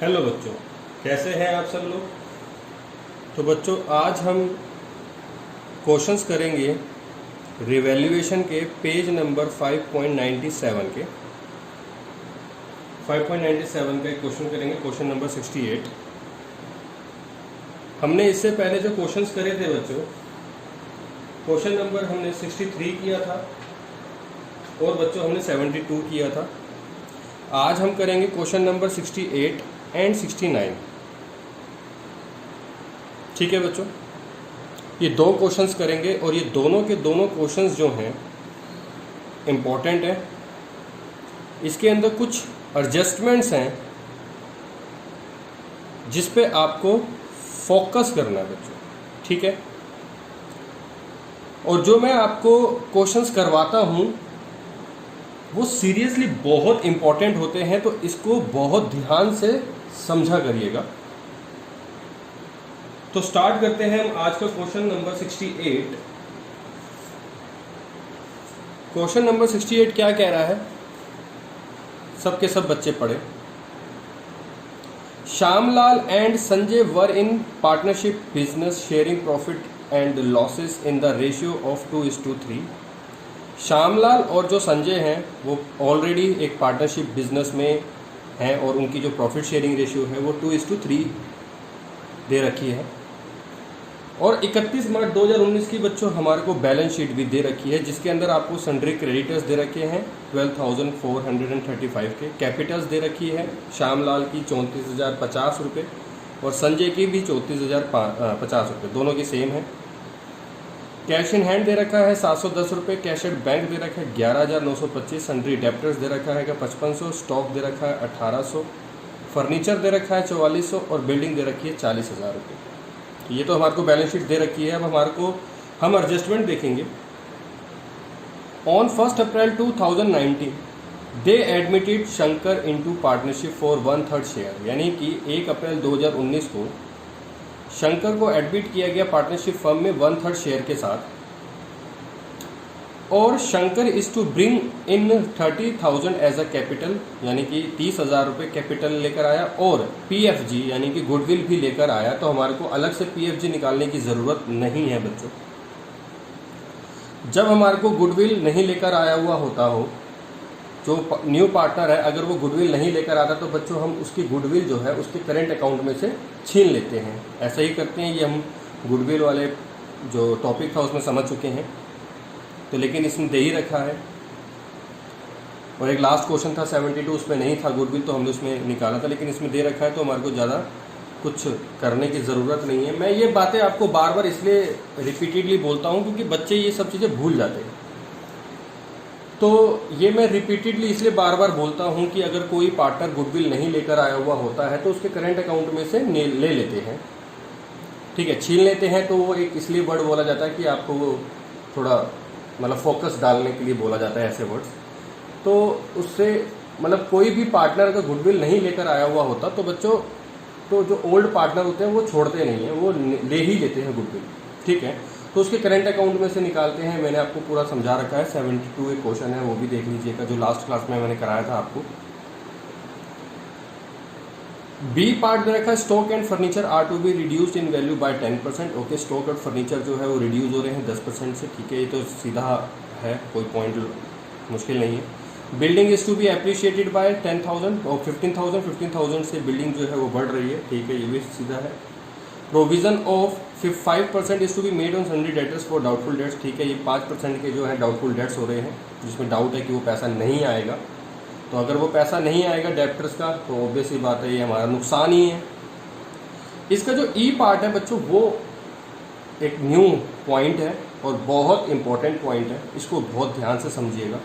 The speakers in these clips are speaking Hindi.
हेलो बच्चों, कैसे हैं आप सब लोग। तो बच्चों, आज हम क्वेश्चंस करेंगे रिवैल्यूएशन के पेज नंबर 5.97 के 5.97 का एक क्वेश्चन करेंगे, क्वेश्चन नंबर 68। हमने इससे पहले जो क्वेश्चंस करे थे बच्चों, क्वेश्चन नंबर हमने 63 किया था और बच्चों हमने 72 किया था। आज हम करेंगे क्वेश्चन नंबर 68 एंड 69। ठीक है बच्चों, ये दो क्वेश्चंस करेंगे और ये दोनों के दोनों क्वेश्चंस जो हैं इम्पोर्टेंट है। इसके अंदर कुछ एडजस्टमेंट्स हैं जिस पे आपको फोकस करना है बच्चों, ठीक है। और जो मैं आपको क्वेश्चंस करवाता हूँ वो सीरियसली बहुत इंपॉर्टेंट होते हैं, तो इसको बहुत ध्यान से समझा करिएगा। तो स्टार्ट करते हैं हम आज का क्वेश्चन नंबर 68। क्वेश्चन नंबर 68 क्या कह रहा है, सबके सब बच्चे पढ़े। Shyamlal and Sanjay were in partnership business sharing profit and losses in the ratio of 2:3। Shyamlal और जो संजय हैं वो ऑलरेडी एक पार्टनरशिप बिजनेस में हैं और उनकी जो प्रॉफिट शेयरिंग रेशियो है वो 2:3 दे रखी है। और 31 मार्च 2019 की बच्चों हमारे को बैलेंस शीट भी दे रखी है, जिसके अंदर आपको सन्ड्री क्रेडिटर्स दे रखे हैं 12,435 के, कैपिटल्स दे रखी है श्यामलाल की 34,050 रुपये और संजय की भी 34,050 रुपये, दोनों की सेम है। कैश इन हैंड दे रखा है 710 रुपये, कैश एट बैंक दे रखा है 11,925, सन्ड्री डेप्टर्स दे रखा है 5500, स्टॉक दे रखा है 1800, फर्नीचर दे रखा है 4400 और बिल्डिंग दे रखी है 40,000 रुपये। ये तो हमारे को बैलेंस शीट दे रखी है। अब हमारे को हम एडजस्टमेंट देखेंगे। On 1 April 2019 they admitted Shankar into partnership for 1/3 share, यानी कि 1 अप्रैल 2019 को शंकर को एडमिट किया गया पार्टनरशिप फर्म में 1/3 शेयर के साथ। और Shankar is to bring in 30,000 as a capital, यानी कि 30,000 रुपये कैपिटल लेकर आया और PFG यानी कि गुडविल भी लेकर आया। तो हमारे को अलग से PFG निकालने की ज़रूरत नहीं है बच्चों। जब हमारे को गुडविल नहीं लेकर आया हुआ होता हो, जो न्यू पार्टनर है अगर वो गुडविल नहीं लेकर आता तो बच्चों हम उसकी गुडविल जो है उसके करंट अकाउंट में से छीन लेते हैं। ऐसा ही करते हैं, ये हम गुडविल वाले जो टॉपिक था उसमें समझ चुके हैं। तो लेकिन इसमें दे ही रखा है। और एक लास्ट क्वेश्चन था 72, उसमें नहीं था गुडविल तो हमने उसमें निकाला था, लेकिन इसमें दे रखा है तो हमारे को ज़्यादा कुछ करने की ज़रूरत नहीं है। मैं ये बातें आपको बार बार इसलिए रिपीटेडली बोलता हूँ क्योंकि बच्चे ये सब चीज़ें भूल जाते हैं। तो ये मैं रिपीटेडली इसलिए बार बार बोलता हूँ कि अगर कोई पार्टनर गुडविल नहीं लेकर आया हुआ होता है तो उसके करंट अकाउंट में से ले लेते हैं, ठीक है, छीन लेते हैं। तो वो एक इसलिए वर्ड बोला जाता है कि आपको वो थोड़ा मतलब फोकस डालने के लिए बोला जाता है ऐसे वर्ड्स। तो उससे मतलब कोई भी पार्टनर अगर गुडविल नहीं लेकर आया हुआ होता तो बच्चों तो जो ओल्ड पार्टनर होते हैं वो छोड़ते नहीं हैं, वो ले ही लेते हैं गुडविल, ठीक है। तो उसके करंट अकाउंट में से निकालते हैं। मैंने आपको पूरा समझा रखा है, 72 एक क्वेश्चन है वो भी देख लीजिएगा जो लास्ट क्लास में मैंने कराया था आपको। बी पार्ट दे रखा है stock and furniture are to be reduced in value by 10%। Okay, stock और फर्नीचर जो है वो रिड्यूस हो रहे हैं 10% से, ठीक है। ये तो सीधा है, कोई पॉइंट मुश्किल नहीं है। Building is to be appreciated by 10,000 और 15,000 से बिल्डिंग जो है वो बढ़ रही है, ठीक है, ये भी सीधा है। Provision of 5% is to be made on sundry debtors for doubtful debts, ठीक है। ये 5% के जो है डाउटफुल डेट्स हो रहे हैं जिसमें डाउट है कि वो पैसा नहीं आएगा। तो अगर वो पैसा नहीं आएगा डेप्टर्स का तो ऑब्वियस ही बात है ये हमारा नुकसान ही है। इसका जो ई पार्ट है बच्चों वो एक न्यू पॉइंट है और बहुत इंपॉर्टेंट पॉइंट है, इसको बहुत ध्यान से समझिएगा।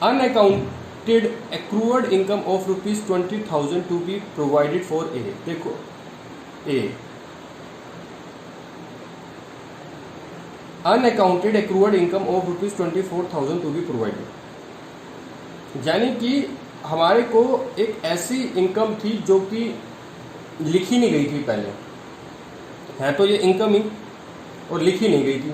Unaccounted accrued income of ₹20,000 to be provided for A. देखो A unaccounted accrued income of ₹24,000 to be provided, यानी कि हमारे को एक ऐसी इनकम थी जो कि लिखी नहीं गई थी पहले, है तो ये इनकम ही और लिखी नहीं गई थी,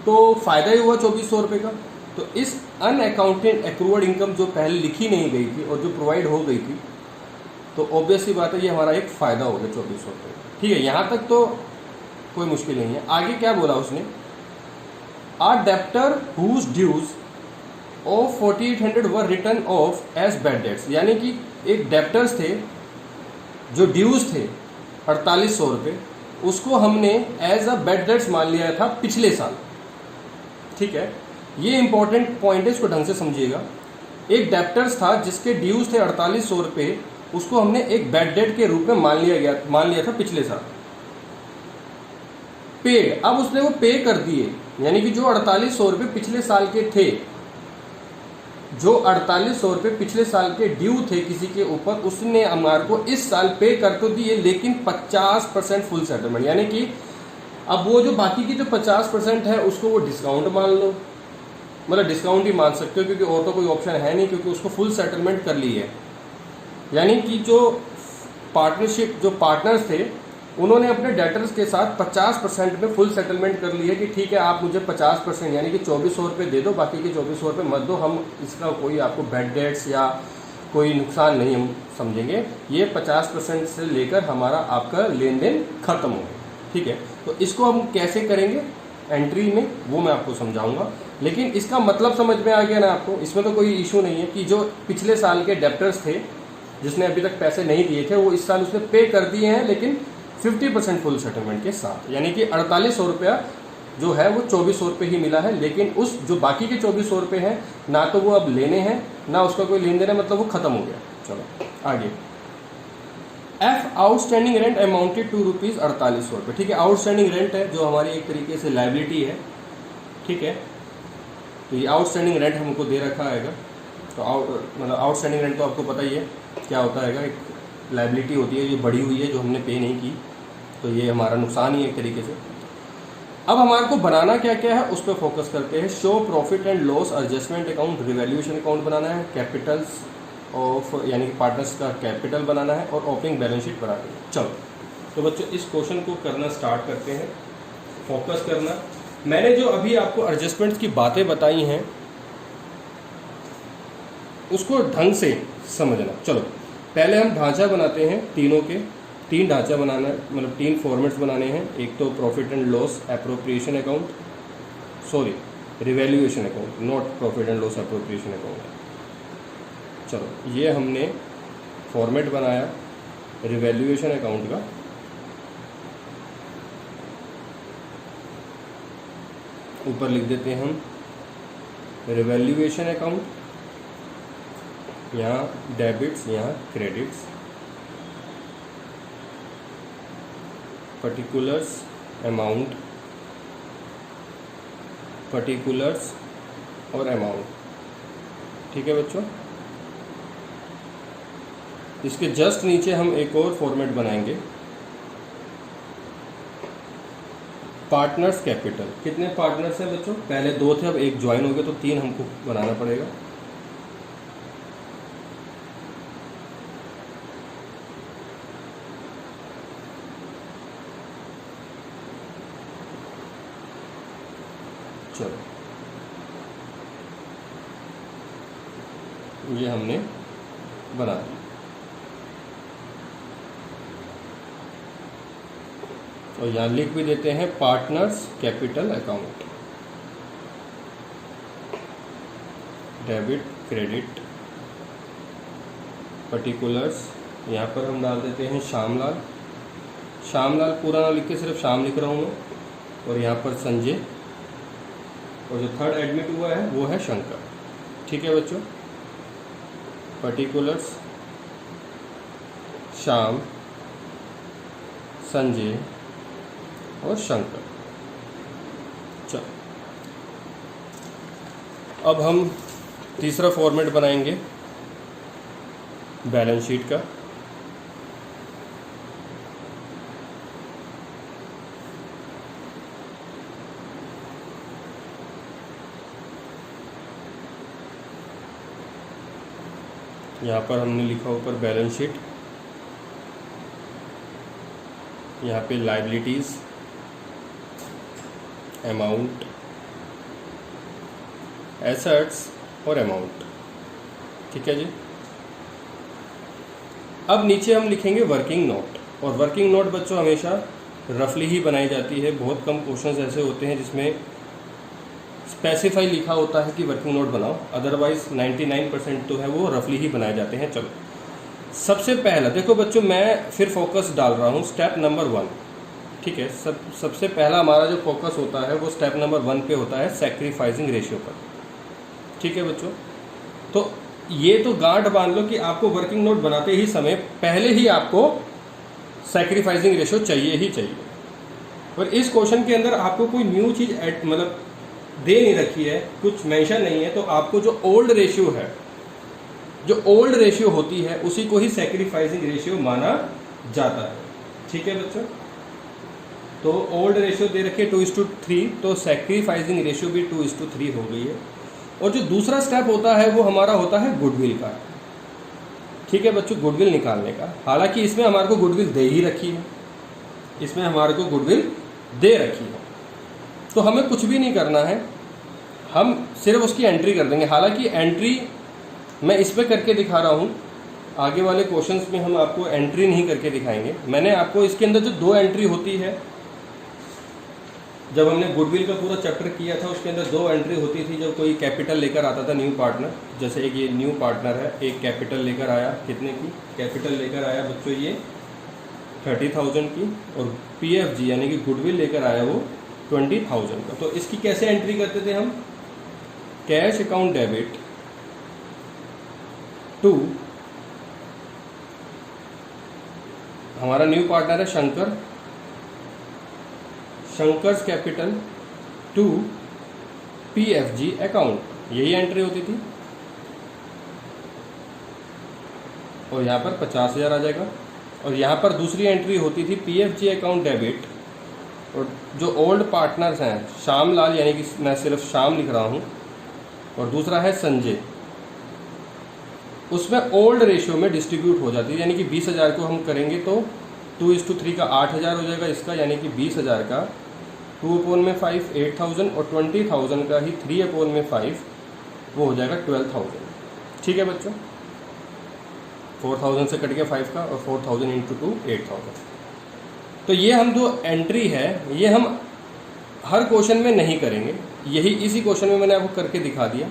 तो फ़ायदा ही हुआ 2400 रुपये का। तो इस अनअकाउंटेड एक्रूअर्ड इनकम जो पहले लिखी नहीं गई थी और जो प्रोवाइड हो गई थी तो ऑब्वियस सी बात है ये हमारा एक फ़ायदा हो गया 2400 रुपये। ठीक है, यहाँ तक तो कोई मुश्किल नहीं है। आगे क्या बोला उसने, a debtor whose dues of 4800 were written off as bad debts, यानी कि एक डेप्टर्स थे जो ड्यूज थे 4800 रुपये, उसको हमने एज अ बैड डेट्स मान लिया था पिछले साल। ठीक है, ये इंपॉर्टेंट पॉइंट है, इसको ढंग से समझिएगा। एक डेप्टर्स था जिसके ड्यूज थे 4800 रुपये, उसको हमने एक बैड डेट के रूप में मान लिया था पिछले साल। पेड, अब उसने वो पे कर दिए, यानी कि जो 4800 रुपये पिछले साल के थे, जो 4800 रुपये पिछले साल के ड्यू थे किसी के ऊपर, उसने हमारे को इस साल पे कर तो दिए, लेकिन 50% फुल सेटलमेंट, यानी कि अब वो जो बाकी की जो 50% है उसको वो डिस्काउंट मान लो, मतलब डिस्काउंट ही मान सकते हो क्योंकि और तो कोई ऑप्शन है नहीं, क्योंकि उसको फुल सेटलमेंट कर ली है। यानी कि जो पार्टनरशिप, जो पार्टनर्स थे, उन्होंने अपने डेटर्स के साथ 50% में फुल सेटलमेंट कर लिया कि ठीक है आप मुझे 50% यानी कि 2400 रुपये दे दो, बाकी के 2400 रुपये मत दो, हम इसका कोई आपको बैड डेट्स या कोई नुकसान नहीं हम समझेंगे, ये 50% से लेकर हमारा आपका लेन देन खत्म हो गया। ठीक है, तो इसको हम कैसे करेंगे एंट्री में वो मैं आपको समझाऊंगा, लेकिन इसका मतलब समझ में आ गया ना आपको, इसमें तो कोई इशू नहीं है कि जो पिछले साल के डेप्टर्स थे जिसने अभी तक पैसे नहीं दिए थे, वो इस साल उसने पे कर दिए हैं, लेकिन 50% फुल सेटलमेंट के साथ, यानी कि 4800 रुपया जो है वो 2400 रुपये ही मिला है, लेकिन उस जो बाकी के 2400 रुपये हैं ना तो वो अब लेने हैं ना उसका कोई लेन देन है, मतलब वो खत्म हो गया। चलो आगे, F outstanding rent amounted to rupees 4800 रुपये। ठीक है, आउटस्टैंडिंग रेंट है जो हमारी एक तरीके से लाइबिलिटी है। ठीक है, तो ये आउटस्टैंडिंग रेंट हमको दे रखा है, तो मतलब आउटस्टैंडिंग रेंट तो आपको पता ही है क्या होता है, एक लाइबिलिटी होती है जो बढ़ी हुई है, जो हमने पे नहीं की, तो ये हमारा नुकसान ही है एक तरीके से। अब हमारे को बनाना क्या क्या है उस पर फोकस करते हैं। Show profit and loss adjustment account, revaluation account बनाना है, कैपिटल्स ऑफ यानी कि पार्टनर्स का कैपिटल बनाना है, और ओपनिंग बैलेंस शीट बनानी है। चलो तो बच्चों इस क्वेश्चन को करना स्टार्ट करते हैं। फोकस करना, मैंने जो अभी आपको एडजस्टमेंट्स की बातें बताई हैं उसको ढंग से समझना। चलो पहले हम ढांचा बनाते हैं, तीनों के 3 ढांचा बनाना है, मतलब 3 फॉर्मेट्स बनाने हैं। एक तो profit and loss appropriation account, sorry revaluation account, not profit and loss appropriation account. चलो ये हमने फॉर्मेट बनाया रिवैल्यूएशन अकाउंट का। ऊपर लिख देते हैं हम रिवैल्यूएशन अकाउंट, यहाँ डेबिट्स यहाँ क्रेडिट्स, पर्टिकुलर्स अमाउंट, पर्टिकुलर्स और अमाउंट। ठीक है बच्चों, इसके जस्ट नीचे हम एक और फॉर्मेट बनाएंगे, पार्टनर्स कैपिटल। कितने पार्टनर्स हैं बच्चों, पहले 2 थे, अब 1 ज्वाइन हो गया तो 3 हमको बनाना पड़ेगा। चलो ये हमने बना दिया। और यहाँ लिख भी देते हैं partners capital account, debit credit, particulars, यहाँ पर हम डाल देते हैं श्यामलाल। श्यामलाल पूरा ना लिख के सिर्फ श्याम लिख रहा हूँ मैं, और यहाँ पर संजय, और जो थर्ड एडमिट हुआ है वो है शंकर। ठीक है बच्चों, पर्टिकुलर्स श्याम, संजय और शंकर। चलो अब हम तीसरा फॉर्मेट बनाएंगे बैलेंस शीट का। यहाँ पर हमने लिखा ऊपर बैलेंस शीट, यहाँ पे लायबिलिटीज़, अमाउंट, एसेट्स और अमाउंट। ठीक है जी, अब नीचे हम लिखेंगे वर्किंग नोट, और वर्किंग नोट बच्चों हमेशा रफली ही बनाई जाती है। बहुत कम क्वेश्चंस ऐसे होते हैं जिसमें स्पेसिफाई लिखा होता है कि वर्किंग नोट बनाओ, अदरवाइज 99% तो है वो रफली ही बनाए जाते हैं। चलो सबसे पहला देखो बच्चों, मैं फिर फोकस डाल रहा हूँ स्टेप नंबर 1, ठीक है। सबसे पहला हमारा जो फोकस होता है वो स्टेप नंबर 1 पे होता है, सैक्रिफाइसिंग रेशियो पर, ठीक है बच्चों। तो ये तो गांठ बांध लो कि आपको वर्किंग नोट बनाते ही समय पहले ही आपको सैक्रिफाइसिंग रेशियो चाहिए ही चाहिए। और इस क्वेश्चन के अंदर आपको कोई न्यू चीज़ मतलब दे नहीं रखी है, कुछ मेंशन नहीं है, तो आपको जो ओल्ड रेशियो है, जो ओल्ड रेशियो होती है उसी को ही सैक्रिफाइसिंग रेशियो माना जाता है, ठीक है बच्चों। तो ओल्ड रेशियो दे रखे 2:3, तो सैक्रिफाइसिंग रेशियो भी 2:3 हो गई है। और जो दूसरा स्टेप होता है वो हमारा होता है गुडविल का, ठीक है बच्चों, गुडविल निकालने का। हालांकि इसमें हमारे को गुडविल दे ही रखी है, इसमें हमारे को गुडविल दे रखी है, तो हमें कुछ भी नहीं करना है, हम सिर्फ उसकी एंट्री कर देंगे। हालांकि एंट्री मैं इस पे करके दिखा रहा हूँ, आगे वाले क्वेश्चंस में हम आपको एंट्री नहीं करके दिखाएंगे। मैंने आपको इसके अंदर जो 2 एंट्री होती है, जब हमने गुडविल का पूरा चैप्टर किया था उसके अंदर 2 एंट्री होती थी। जब कोई कैपिटल लेकर आता था न्यू पार्टनर, जैसे एक ये न्यू पार्टनर है, एक कैपिटल लेकर आया, कितने की कैपिटल लेकर आया बच्चों, ये 30,000 की, और PFG यानी कि गुडविल लेकर आया वो 20,000 का। तो इसकी कैसे एंट्री करते थे हम, कैश अकाउंट डेबिट टू, हमारा न्यू पार्टनर है Shankar, Shankar's capital to PFG account, यही एंट्री होती थी। और यहाँ पर 50,000 आ जाएगा। और यहाँ पर दूसरी एंट्री होती थी PFG अकाउंट डेबिट, और जो ओल्ड पार्टनर्स हैं श्याम लाल, यानी कि मैं सिर्फ श्याम लिख रहा हूँ, और दूसरा है संजय, उसमें ओल्ड रेशियो में डिस्ट्रीब्यूट हो जाती है। यानी कि 20,000 को हम करेंगे तो 2:3 का 8,000 हो जाएगा इसका, यानी कि 20,000 का 2/5 8,000, और 20,000 का ही 3/5 वो हो जाएगा 12,000, ठीक है बच्चों। 4,000 से कट गया 5 का, और 4,000 इंटू 2 8,000। तो ये हम जो एंट्री है ये हम हर क्वेश्चन में नहीं करेंगे, यही इसी क्वेश्चन में मैंने आपको करके दिखा दिया,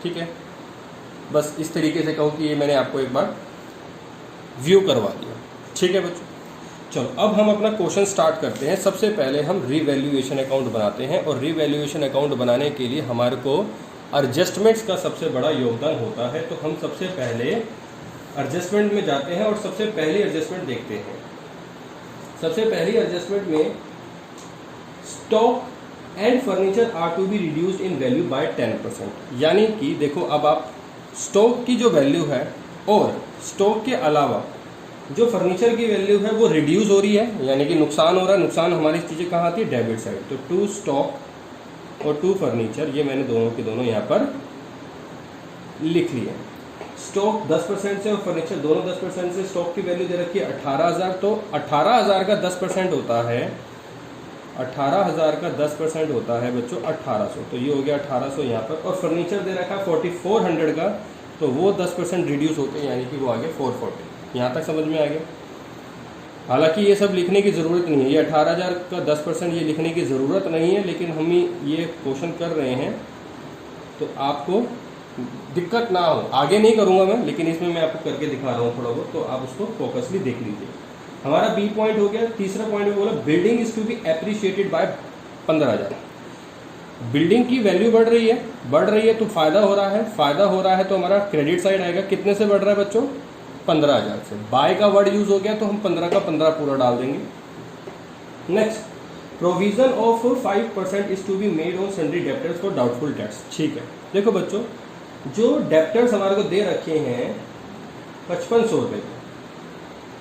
ठीक है। बस इस तरीके से कहो कि ये मैंने आपको एक बार व्यू करवा दिया, ठीक है बच्चों। चलो अब हम अपना क्वेश्चन स्टार्ट करते हैं। सबसे पहले हम रीवैल्यूएशन अकाउंट बनाते हैं, और रीवैल्यूएशन अकाउंट बनाने के लिए हमारे को एडजस्टमेंट्स का सबसे बड़ा योगदान होता है। तो हम सबसे पहले एडजस्टमेंट में जाते हैं और सबसे पहली एडजस्टमेंट देखते हैं। सबसे पहली एडजस्टमेंट में stock and furniture are to be reduced in value by 10%। यानी कि देखो, अब आप स्टॉक की जो वैल्यू है और स्टॉक के अलावा जो फर्नीचर की वैल्यू है वो रिड्यूस हो रही है, यानी कि नुकसान हो रहा है। नुकसान हमारी चीज़ें कहाँ आती है, डेबिट साइड। तो 2 स्टॉक और 2 फर्नीचर, ये मैंने दोनों के दोनों यहाँ पर लिख लिए। स्टॉक 10% से और फर्नीचर दोनों 10% से। स्टॉक की वैल्यू दे रखी है 18,000, तो 18,000 का 10% होता है, 18,000 का 10% होता है बच्चों 1800, तो ये हो गया 1800 यहाँ पर। और फर्नीचर दे रखा है 4400 का, तो वो 10% रिड्यूस होते हैं, यानी कि वो आ गया 440। यहाँ तक समझ में आ गया। हालांकि ये सब लिखने की ज़रूरत नहीं है, ये 18,000 का 10% ये लिखने की ज़रूरत नहीं है, लेकिन हम ये क्वेश्चन कर रहे हैं तो आपको दिक्कत ना हो। आगे नहीं करूँगा मैं, लेकिन इसमें मैं आपको करके दिखा रहा हूँ थोड़ा बहुत, तो आप उसको फोकसली देख लीजिए। हमारा बी पॉइंट हो गया। तीसरा पॉइंट में बोला building is to be appreciated by 15,000। Building की वैल्यू बढ़ रही है तो फायदा हो रहा है। फायदा हो रहा है तो हमारा क्रेडिट साइड आएगा। कितने से बढ़ रहा है बच्चों, 15,000 से। बाय का वर्ड यूज हो गया तो हम 15 का 15 पूरा डाल देंगे। Next, provision of 5% is to be made on sundry debtors for doubtful debts. ठीक है, देखो बच्चों, जो डेप्टर्स हमारे को दे रखे हैं 5500 रुपये के,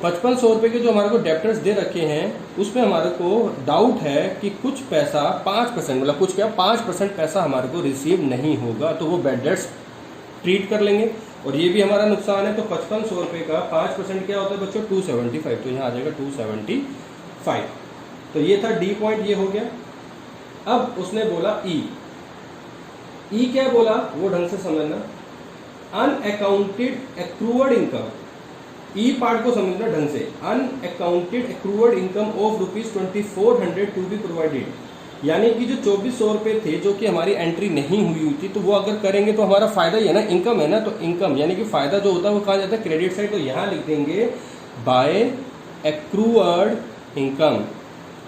5500 रुपये के जो हमारे को डेप्टर्स दे रखे हैं, उसमें हमारे को डाउट है कि कुछ पैसा 5%, मतलब कुछ क्या 5% पैसा हमारे को रिसीव नहीं होगा, तो वो बैड डेट्स ट्रीट कर लेंगे और ये भी हमारा नुकसान है। तो 5500 रुपये का 5% क्या होता है बच्चों, 275, तो यहाँ आ जाएगा 275। तो ये था डी पॉइंट, ये हो गया। अब उसने बोला ई क्या बोला वो ढंग से समझना। Unaccounted accrued income E part को समझना ढंग से। Unaccounted accrued income of ₹2400 to be provided, यानी कि जो 2400 रुपये थे जो कि हमारी एंट्री नहीं हुई थी, तो वो अगर करेंगे तो हमारा फायदा ही है ना, इनकम है ना, तो इनकम यानी कि फायदा जो होता है वो कहा जाता है क्रेडिट साइड। तो यहाँ लिख देंगे बाय एक्रूअड इनकम,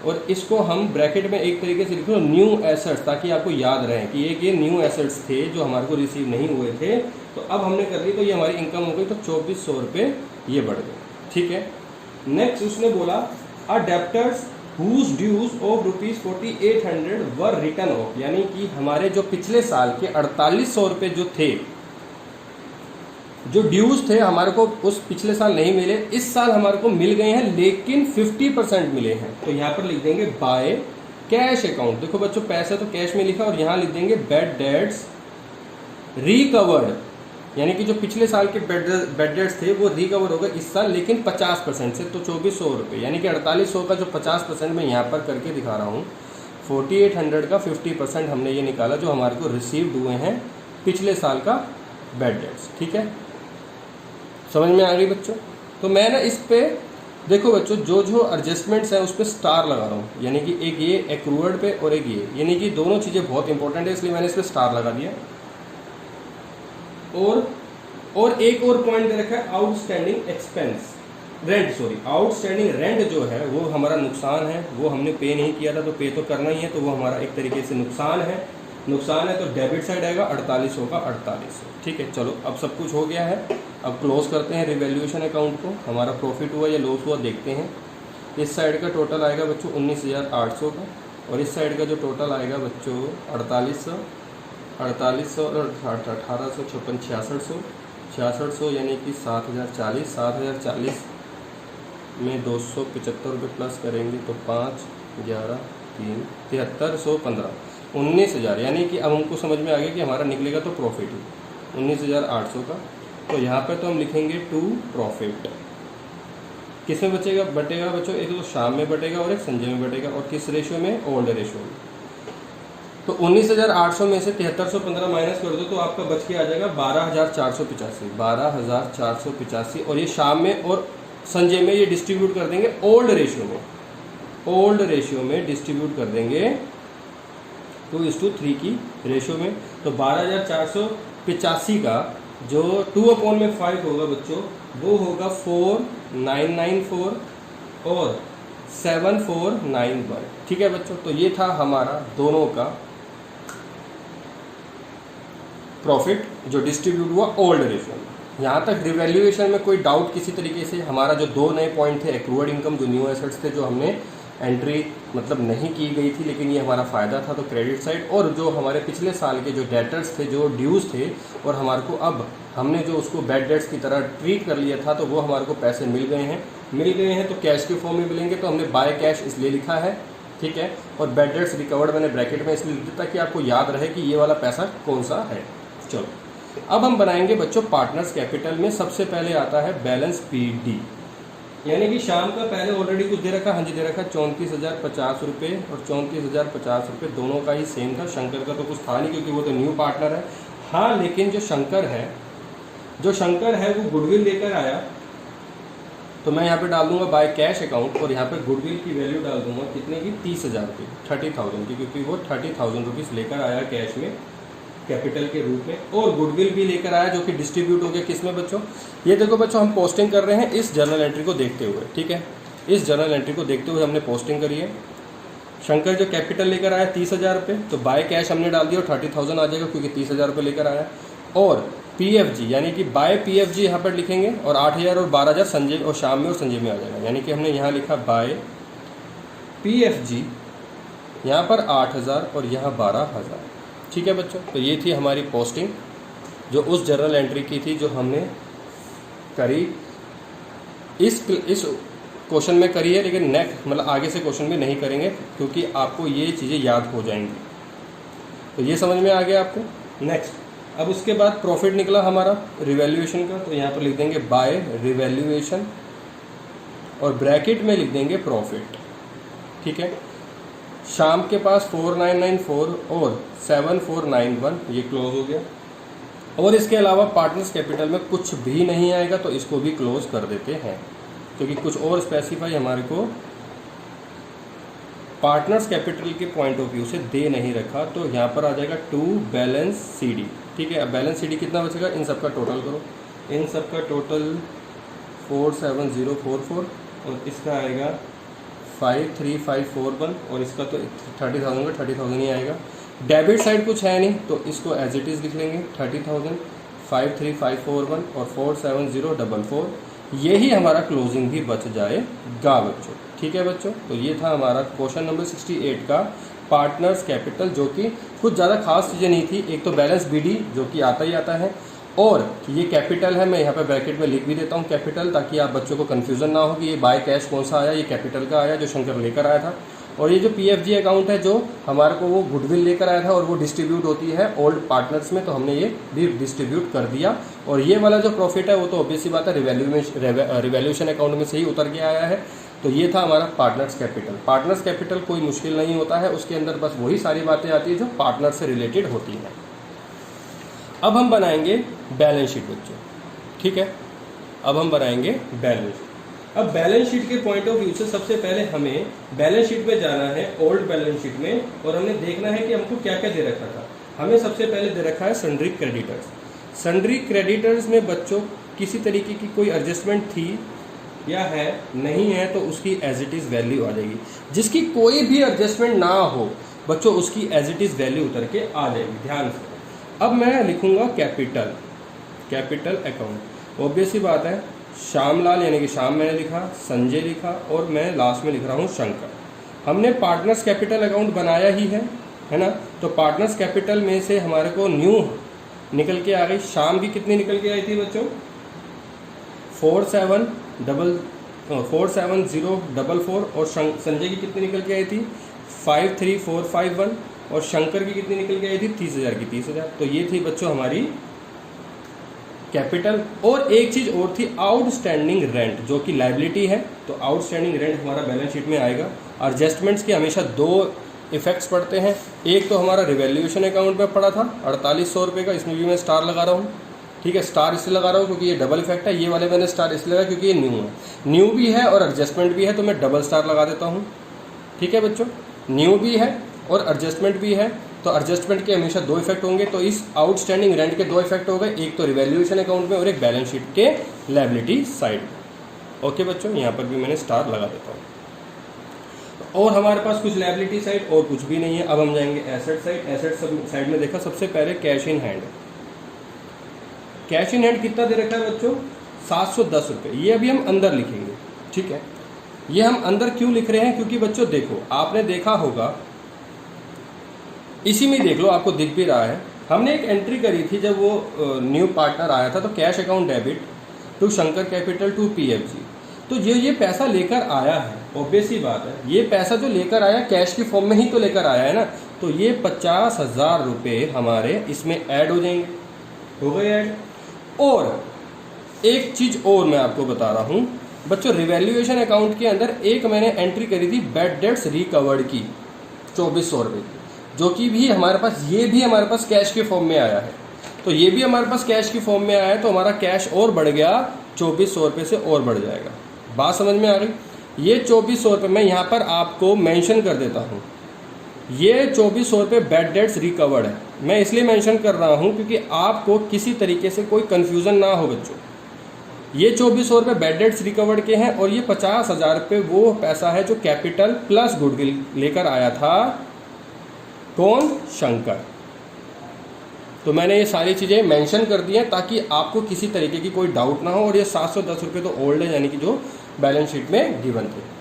और इसको हम ब्रैकेट में एक तरीके से लिखो न्यू एसेट्स, ताकि आपको याद रहे कि ये न्यू एसेट्स थे जो हमारे को रिसीव नहीं हुए थे। तो अब हमने कर दी तो ये हमारी इनकम हो गई, तो 2400 रुपये ये बढ़ गए। ठीक है, नेक्स्ट उसने बोला अ debtors whose dues of ₹4800 were written off, यानी कि हमारे जो पिछले साल के 4800 रुपये जो थे, जो ड्यूज थे हमारे को उस पिछले साल नहीं मिले, इस साल हमारे को मिल गए हैं, लेकिन 50% मिले हैं। तो यहाँ पर लिख देंगे बाय कैश अकाउंट। देखो बच्चों पैसा तो कैश में लिखा, और यहाँ लिख देंगे बैड डेट्स रिकवर्ड, यानी कि जो पिछले साल के बैड डेट्स थे वो रिकवर हो गए इस साल, लेकिन 50% से। तो 2400 रुपये यानी कि 4800 का जो 50% मैं यहाँ पर करके दिखा रहा हूँ, 4800 का 50% हमने ये निकाला जो हमारे को रिसीव्ड हुए हैं पिछले साल का बैड डेट्स। ठीक है, समझ में आ गई बच्चों? तो मैं ना इस पे देखो बच्चों जो जो एडजस्टमेंट्स हैं उस पर स्टार लगा रहा हूँ, यानी कि एक ये एक्रूअड पे और एक ये, यानी कि दोनों चीज़ें बहुत इंपॉर्टेंट है, इसलिए मैंने इस पर स्टार लगा दिया। और एक और पॉइंट दे रखा है outstanding expense rent, sorry outstanding rent जो है वो हमारा नुकसान है, वो हमने पे नहीं किया था, तो पे तो करना ही है, तो वो हमारा एक तरीके से नुकसान है। तो डेबिट साइड आएगा 4800 का 4800। ठीक है, चलो अब सब कुछ हो गया है, अब क्लोज करते हैं रिवैल्यूएशन अकाउंट को। हमारा प्रॉफिट हुआ या लॉस हुआ देखते हैं। इस साइड का टोटल आएगा बच्चों 19,800 का, और इस साइड का जो टोटल आएगा बच्चों 4800 और 1800 56 6600 यानी कि 7040 में 275 रुपये प्लस करेंगे तो 5 11 3 7315 19,000, यानी कि अब हमको समझ में आ गया कि हमारा निकलेगा तो प्रॉफिट ही 19,800 का। तो यहाँ पर तो हम लिखेंगे टू प्रॉफिट। किस में बचेगा बच्चों? एक तो शाम में बटेगा और एक संजय में बटेगा, और किस रेशियो में? ओल्ड रेशियो में। तो 19,800 में से 7315 माइनस कर दो तो आपका बच के आ जाएगा 12,485, और ये शाम में और संजय में ये डिस्ट्रीब्यूट कर देंगे ओल्ड रेशियो में डिस्ट्रीब्यूट कर देंगे 2:3 की रेशियो में। तो 12,485 का जो 2/5 होगा बच्चों वो होगा 4994 और 7491। ठीक है बच्चों, तो ये था हमारा दोनों का प्रॉफिट जो डिस्ट्रीब्यूट हुआ ओल्ड रेशियो में। यहाँ तक रिवैल्यूएशन में कोई डाउट किसी तरीके से? हमारा जो दो नए पॉइंट थे, एक्रूअड इनकम जो न्यू एसेट्स थे जो हमने एंट्री मतलब नहीं की गई थी लेकिन ये हमारा फ़ायदा था, तो क्रेडिट साइड, और जो हमारे पिछले साल के जो डेटर्स थे जो ड्यूज़ थे और हमारे को अब हमने जो उसको बैड डेट्स की तरह ट्रीट कर लिया था तो वो हमारे को पैसे मिल गए हैं तो कैश के फॉर्म में मिलेंगे, तो हमने बाय कैश इसलिए लिखा है। ठीक है, और बैड डेट्स रिकवर्ड मैंने ब्रैकेट में इसलिए लिख दिया ताकि आपको याद रहे कि ये वाला पैसा कौन सा है। चलो अब हम बनाएंगे बच्चों पार्टनर्स कैपिटल में। सबसे पहले आता है बैलेंस पीडी, यानी कि शाम का पहले ऑलरेडी कुछ दे रखा, हाँ जी दे रखा 34,050 रुपये और 34,050 रुपये दोनों का ही सेम था। शंकर का तो कुछ था नहीं क्योंकि वो तो न्यू पार्टनर है। हाँ, लेकिन जो शंकर है वो गुडविल लेकर आया, तो मैं यहाँ पे डाल दूंगा बाय कैश अकाउंट, और यहाँ पे गुडविल की वैल्यू डाल दूंगा कितने की? 30,000 रुपये, 30,000 की, क्योंकि वो 30,000 रुपीज़ लेकर आया कैश में कैपिटल के रूप में, और गुडविल भी लेकर आया जो कि डिस्ट्रीब्यूट हो गया किस में बच्चों? ये देखो बच्चों, हम पोस्टिंग कर रहे हैं इस जर्नल एंट्री को देखते हुए। ठीक है, इस जर्नल एंट्री को देखते हुए हमने पोस्टिंग करी है। शंकर जो कैपिटल लेकर आया 30,000 रुपये, तो बाय कैश हमने डाल दिया और 30,000 आ जाएगा क्योंकि 30,000 रुपये लेकर आया। और PFG यानी कि बाय PFG यहाँ पर लिखेंगे, और 8,000 और 12,000 संजय और शाम में और संजय में आ जाएगा, यानी कि हमने यहाँ लिखा बाय PFG, यहाँ पर 8,000 और यहाँ 12,000। ठीक है बच्चों, तो ये थी हमारी पोस्टिंग जो उस जर्नल एंट्री की थी जो हमने करी इस क्वेश्चन में करी है, लेकिन नेक्स्ट मतलब आगे से क्वेश्चन में नहीं करेंगे क्योंकि आपको ये चीज़ें याद हो जाएंगी। तो ये समझ में आ गया आपको। नेक्स्ट, अब उसके बाद प्रॉफिट निकला हमारा रिवैल्यूएशन का, तो यहाँ पर लिख देंगे बाय रिवैल्यूएशन और ब्रैकेट में लिख देंगे प्रॉफिट। ठीक है, शाम के पास 4994 और 7491 ये क्लोज हो गया। और इसके अलावा पार्टनर्स कैपिटल में कुछ भी नहीं आएगा, तो इसको भी क्लोज कर देते हैं, क्योंकि कुछ और स्पेसिफाई हमारे को पार्टनर्स कैपिटल के पॉइंट ऑफ व्यू से दे नहीं रखा। तो यहाँ पर आ जाएगा टू बैलेंस CD। ठीक है, अब बैलेंस CD कितना बचेगा, इन सब का टोटल करो, इन सब का टोटल 47044 और इसका आएगा 53541 और इसका तो 30,000 का 30,000 ही आएगा। डेबिट साइड कुछ है नहीं, तो इसको एज इट इज़ लिख लेंगे 30,000, 53541 और 47044। यही हमारा क्लोजिंग भी बच जाएगा बच्चों। ठीक है बच्चों, तो ये था हमारा क्वेश्चन नंबर 68 का पार्टनर्स कैपिटल, जो कि कुछ ज़्यादा खास चीज़ें नहीं थी। एक तो बैलेंस BD जो कि आता ही आता है, और ये कैपिटल है, मैं यहाँ पे ब्रैकेट में लिख भी देता हूँ कैपिटल, ताकि आप बच्चों को कन्फ्यूज़न ना हो कि ये बाय कैश कौन सा आया, ये कैपिटल का आया जो शंकर लेकर आया था। और ये जो PFG अकाउंट है जो हमारे को वो गुडविल लेकर आया था और वो डिस्ट्रीब्यूट होती है ओल्ड पार्टनर्स में, तो हमने ये भी डिस्ट्रीब्यूट कर दिया। और ये वाला जो प्रॉफिट है वो तो ऑब्वियस सी बात है रिवैल्यूएशन अकाउंट में से ही उतर के आया है। तो ये था हमारा पार्टनर्स कैपिटल। पार्टनर्स कैपिटल कोई मुश्किल नहीं होता है, उसके अंदर बस वही सारी बातें आती है जो पार्टनर से रिलेटेड होती हैं। अब हम बनाएंगे बैलेंस शीट बच्चों। ठीक है, अब हम बनाएंगे बैलेंस शीट। अब बैलेंस शीट के पॉइंट ऑफ व्यू से सबसे पहले हमें बैलेंस शीट में जाना है, ओल्ड बैलेंस शीट में, और हमने देखना है कि हमको क्या क्या दे रखा था। हमें सबसे पहले दे रखा है सन्ड्री क्रेडिटर्स। सन्ड्री क्रेडिटर्स में बच्चों किसी तरीके की कोई एडजस्टमेंट थी या है, नहीं है, तो उसकी एज इट इज़ वैल्यू आ जाएगी। जिसकी कोई भी एडजस्टमेंट ना हो बच्चों, उसकी एज इट इज़ वैल्यू उतर के आ जाएगी। ध्यान से अब मैं लिखूंगा कैपिटल अकाउंट। ऑब्वियस सी बात है, श्यामलाल यानी कि श्याम मैंने लिखा, संजय लिखा, और मैं लास्ट में लिख रहा हूँ शंकर। हमने पार्टनर्स कैपिटल अकाउंट बनाया ही है ना। तो पार्टनर्स कैपिटल में से हमारे को न्यू निकल के आ गई। श्याम की कितनी निकल के आई थी बच्चों, 47044, और संजय की कितनी निकल के आई थी 53451, और शंकर की कितनी निकल के आई थी 30,000 की 30,000। तो ये थी बच्चों हमारी कैपिटल। और एक चीज़ और थी आउटस्टैंडिंग रेंट, जो कि लायबिलिटी है। तो आउटस्टैंडिंग रेंट हमारा बैलेंस शीट में आएगा। एडजस्टमेंट्स के हमेशा दो इफेक्ट्स पड़ते हैं। एक तो हमारा रिवैल्यूएशन अकाउंट में पड़ा था 4800 रुपये का, इसमें भी मैं स्टार लगा रहा हूँ। ठीक है, स्टार इसलिए लगा रहा हूँ क्योंकि ये डबल इफेक्ट है। ये वाले मैंने स्टार इसलिए लगा क्योंकि ये न्यू है, न्यू भी है और एडजस्टमेंट भी है, तो मैं डबल स्टार लगा देता हूँ। ठीक है बच्चों, न्यू भी है और एडजस्टमेंट भी है, तो एडजस्टमेंट के हमेशा दो इफेक्ट होंगे। तो इस आउटस्टैंडिंग रेंट के दो इफेक्ट हो गए, एक तो रिवैल्यूएशन अकाउंट में और एक बैलेंस शीट के लायबिलिटी साइड में। ओके बच्चों, यहाँ पर भी मैंने स्टार लगा देता हूँ। और हमारे पास कुछ लायबिलिटी साइड और कुछ भी नहीं है। अब हम जाएंगे एसेट साइड। एसेट साइड में देखा सबसे पहले cash in hand. Cash in hand कितना दे रखा है बच्चों, 710 रुपये। ये अभी हम अंदर लिखेंगे। ठीक है, ये हम अंदर क्यों लिख रहे हैं, क्योंकि बच्चों देखो, आपने देखा होगा, इसी में देख लो, आपको दिख भी रहा है। हमने एक एंट्री करी थी जब वो न्यू पार्टनर आया था, तो cash account debit to Shankar capital to PFG। तो ये पैसा लेकर आया है, ऑब्वियस ही बात है, ये पैसा जो लेकर आया कैश की फॉर्म में ही तो लेकर आया है ना। तो ये 50,000 रुपये हमारे इसमें ऐड हो जाएंगे, हो गए ऐड। और एक चीज़ और मैं आपको बता रहा हूँ बच्चों, रिवैल्यूएशन अकाउंट के अंदर एक मैंने एंट्री करी थी बैड डेट्स रिकवर्ड की 2400 रुपये की, जो कि भी हमारे पास, ये भी हमारे पास कैश के फॉर्म में आया है। तो ये भी हमारे पास कैश की फॉर्म में आया है, तो हमारा कैश और बढ़ गया, 2400 रुपये से और बढ़ जाएगा। बात समझ में आ गई। ये 2400 रुपये मैं यहाँ पर आपको मेंशन कर देता हूँ। ये 2400 रुपये बैड डेट्स रिकवर्ड है। मैं इसलिए मेंशन कर रहा हूँ क्योंकि आपको किसी तरीके से कोई कन्फ्यूज़न ना हो बच्चों। ये 2400 रुपये बैड डेट्स रिकवर्ड के हैं, और ये 50,000 रुपये वो पैसा है जो कैपिटल प्लस गुडविल लेकर आया था। कौन, शंकर। तो मैंने ये सारी चीज़ें मेंशन कर दी हैं ताकि आपको किसी तरीके की कोई डाउट ना हो। और ये 710 रुपये तो ओल्ड है, यानी कि जो बैलेंस शीट में गिवन थे।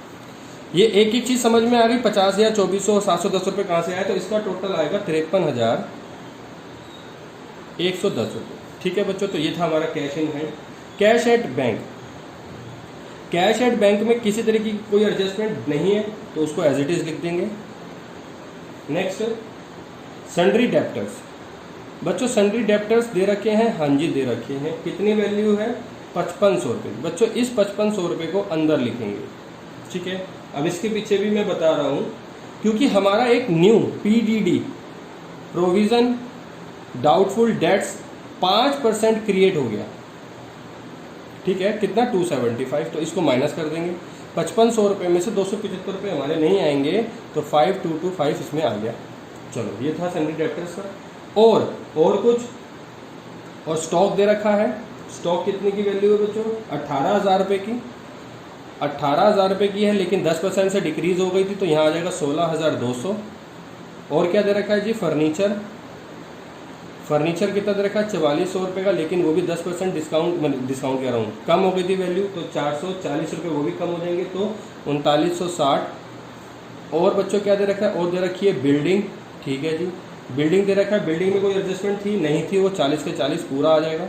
ये एक एक चीज़ समझ में आ रही, 50,000, 2400, 710 रुपये कहाँ से आया, तो इसका टोटल आएगा 53,110 रुपये। ठीक है बच्चों, तो ये था हमारा cash in hand. Cash at bank. Cash at bank में किसी तरीके की कोई एडजस्टमेंट नहीं है, तो उसको एज इट इज़ लिख देंगे। Next, sundry debtors. बच्चों सन्ड्री डेप्टर्स दे रखे हैं, हाँ जी दे रखे हैं। कितनी वैल्यू है, 5500 रुपये। बच्चों इस 5500 रुपये को अंदर लिखेंगे। ठीक है, अब इसके पीछे भी मैं बता रहा हूँ, क्योंकि हमारा एक new PDD provision doubtful debts 5% create हो गया, ठीक है, कितना 275, तो इसको माइनस कर देंगे। 5500 रुपये में से 275 रुपये हमारे नहीं आएंगे, तो 5225 इसमें आ गया। चलो ये था सन्नी डेप्टर्स का। और कुछ, और स्टॉक दे रखा है। स्टॉक कितने की वैल्यू है बच्चों? 18,000 रुपये की। 18,000 रुपये की है, लेकिन 10% से डिक्रीज़ हो गई थी, तो यहाँ आ जाएगा 16,200। और क्या दे रखा है जी? फर्नीचर। फर्नीचर कितना दे रखा है? 4400 रुपये का, लेकिन वो भी 10% डिस्काउंट कह रहा हूँ, कम हो गई थी वैल्यू, तो 440 रुपये वो भी कम हो जाएंगे, तो 3960। और बच्चों क्या दे रखा है? और दे रखी है बिल्डिंग, ठीक है जी, बिल्डिंग दे रखा है। बिल्डिंग में कोई एडजस्टमेंट थी नहीं थी, वो 40 के 40 पूरा आ जाएगा।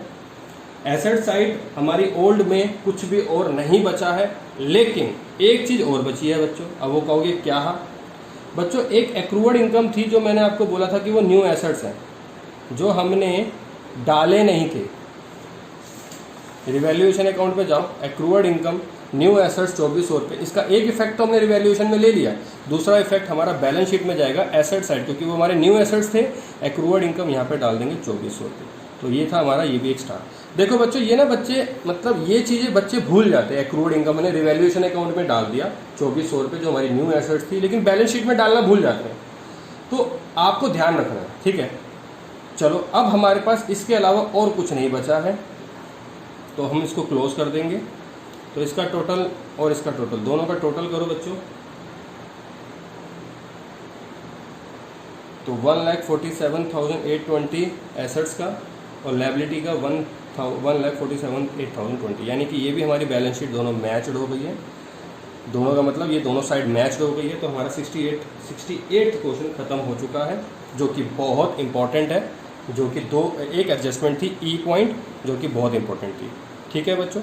एसेट साइड हमारी ओल्ड में कुछ भी और नहीं बचा है, लेकिन एक चीज़ और बची है बच्चों। अब वो कहोगे क्या है बच्चों? एक एक्रूअड इनकम थी, जो मैंने आपको बोला था कि वो न्यू एसेट्स हैं, जो हमने डाले नहीं थे। रिवैल्यूएशन अकाउंट में जाओ, एक्रूअड इनकम, न्यू एसेट्स 2400 रुपये। इसका एक इफेक्ट तो हमने रिवैल्यूएशन में ले लिया, दूसरा इफेक्ट हमारा बैलेंस शीट में जाएगा एसेट साइड, क्योंकि वो हमारे न्यू एसेट्स थे। एक्रूअड इनकम यहाँ पे डाल देंगे 2400 रुपये। तो ये था हमारा, ये भी एक स्टार। देखो बच्चों, ये ना बच्चे मतलब ये चीज़ें बच्चे भूल जाते हैं। एक्रूअड इनकम मैंने रिवैल्यूएशन अकाउंट में डाल दिया 2400 रुपये, जो हमारी न्यू एसेट्स थी, लेकिन बैलेंस शीट में डालना भूल जाते हैं। तो आपको ध्यान रखना है, ठीक है। चलो, अब हमारे पास इसके अलावा और कुछ नहीं बचा है, तो हम इसको क्लोज कर देंगे। तो इसका टोटल और इसका टोटल, दोनों का टोटल करो बच्चों, तो 1,47,820 एसेट्स का, और लायबिलिटी का 1,47,820, यानी कि ये भी हमारी बैलेंस शीट दोनों मैच्ड हो गई है। दोनों का मतलब ये दोनों साइड मैच्ड हो गई है। तो हमारा 68 क्वेश्चन खत्म हो चुका है, जो कि बहुत इंपॉर्टेंट है, जो कि एक एडजस्टमेंट थी ई पॉइंट, जो कि बहुत इंपॉर्टेंट थी, ठीक है बच्चों।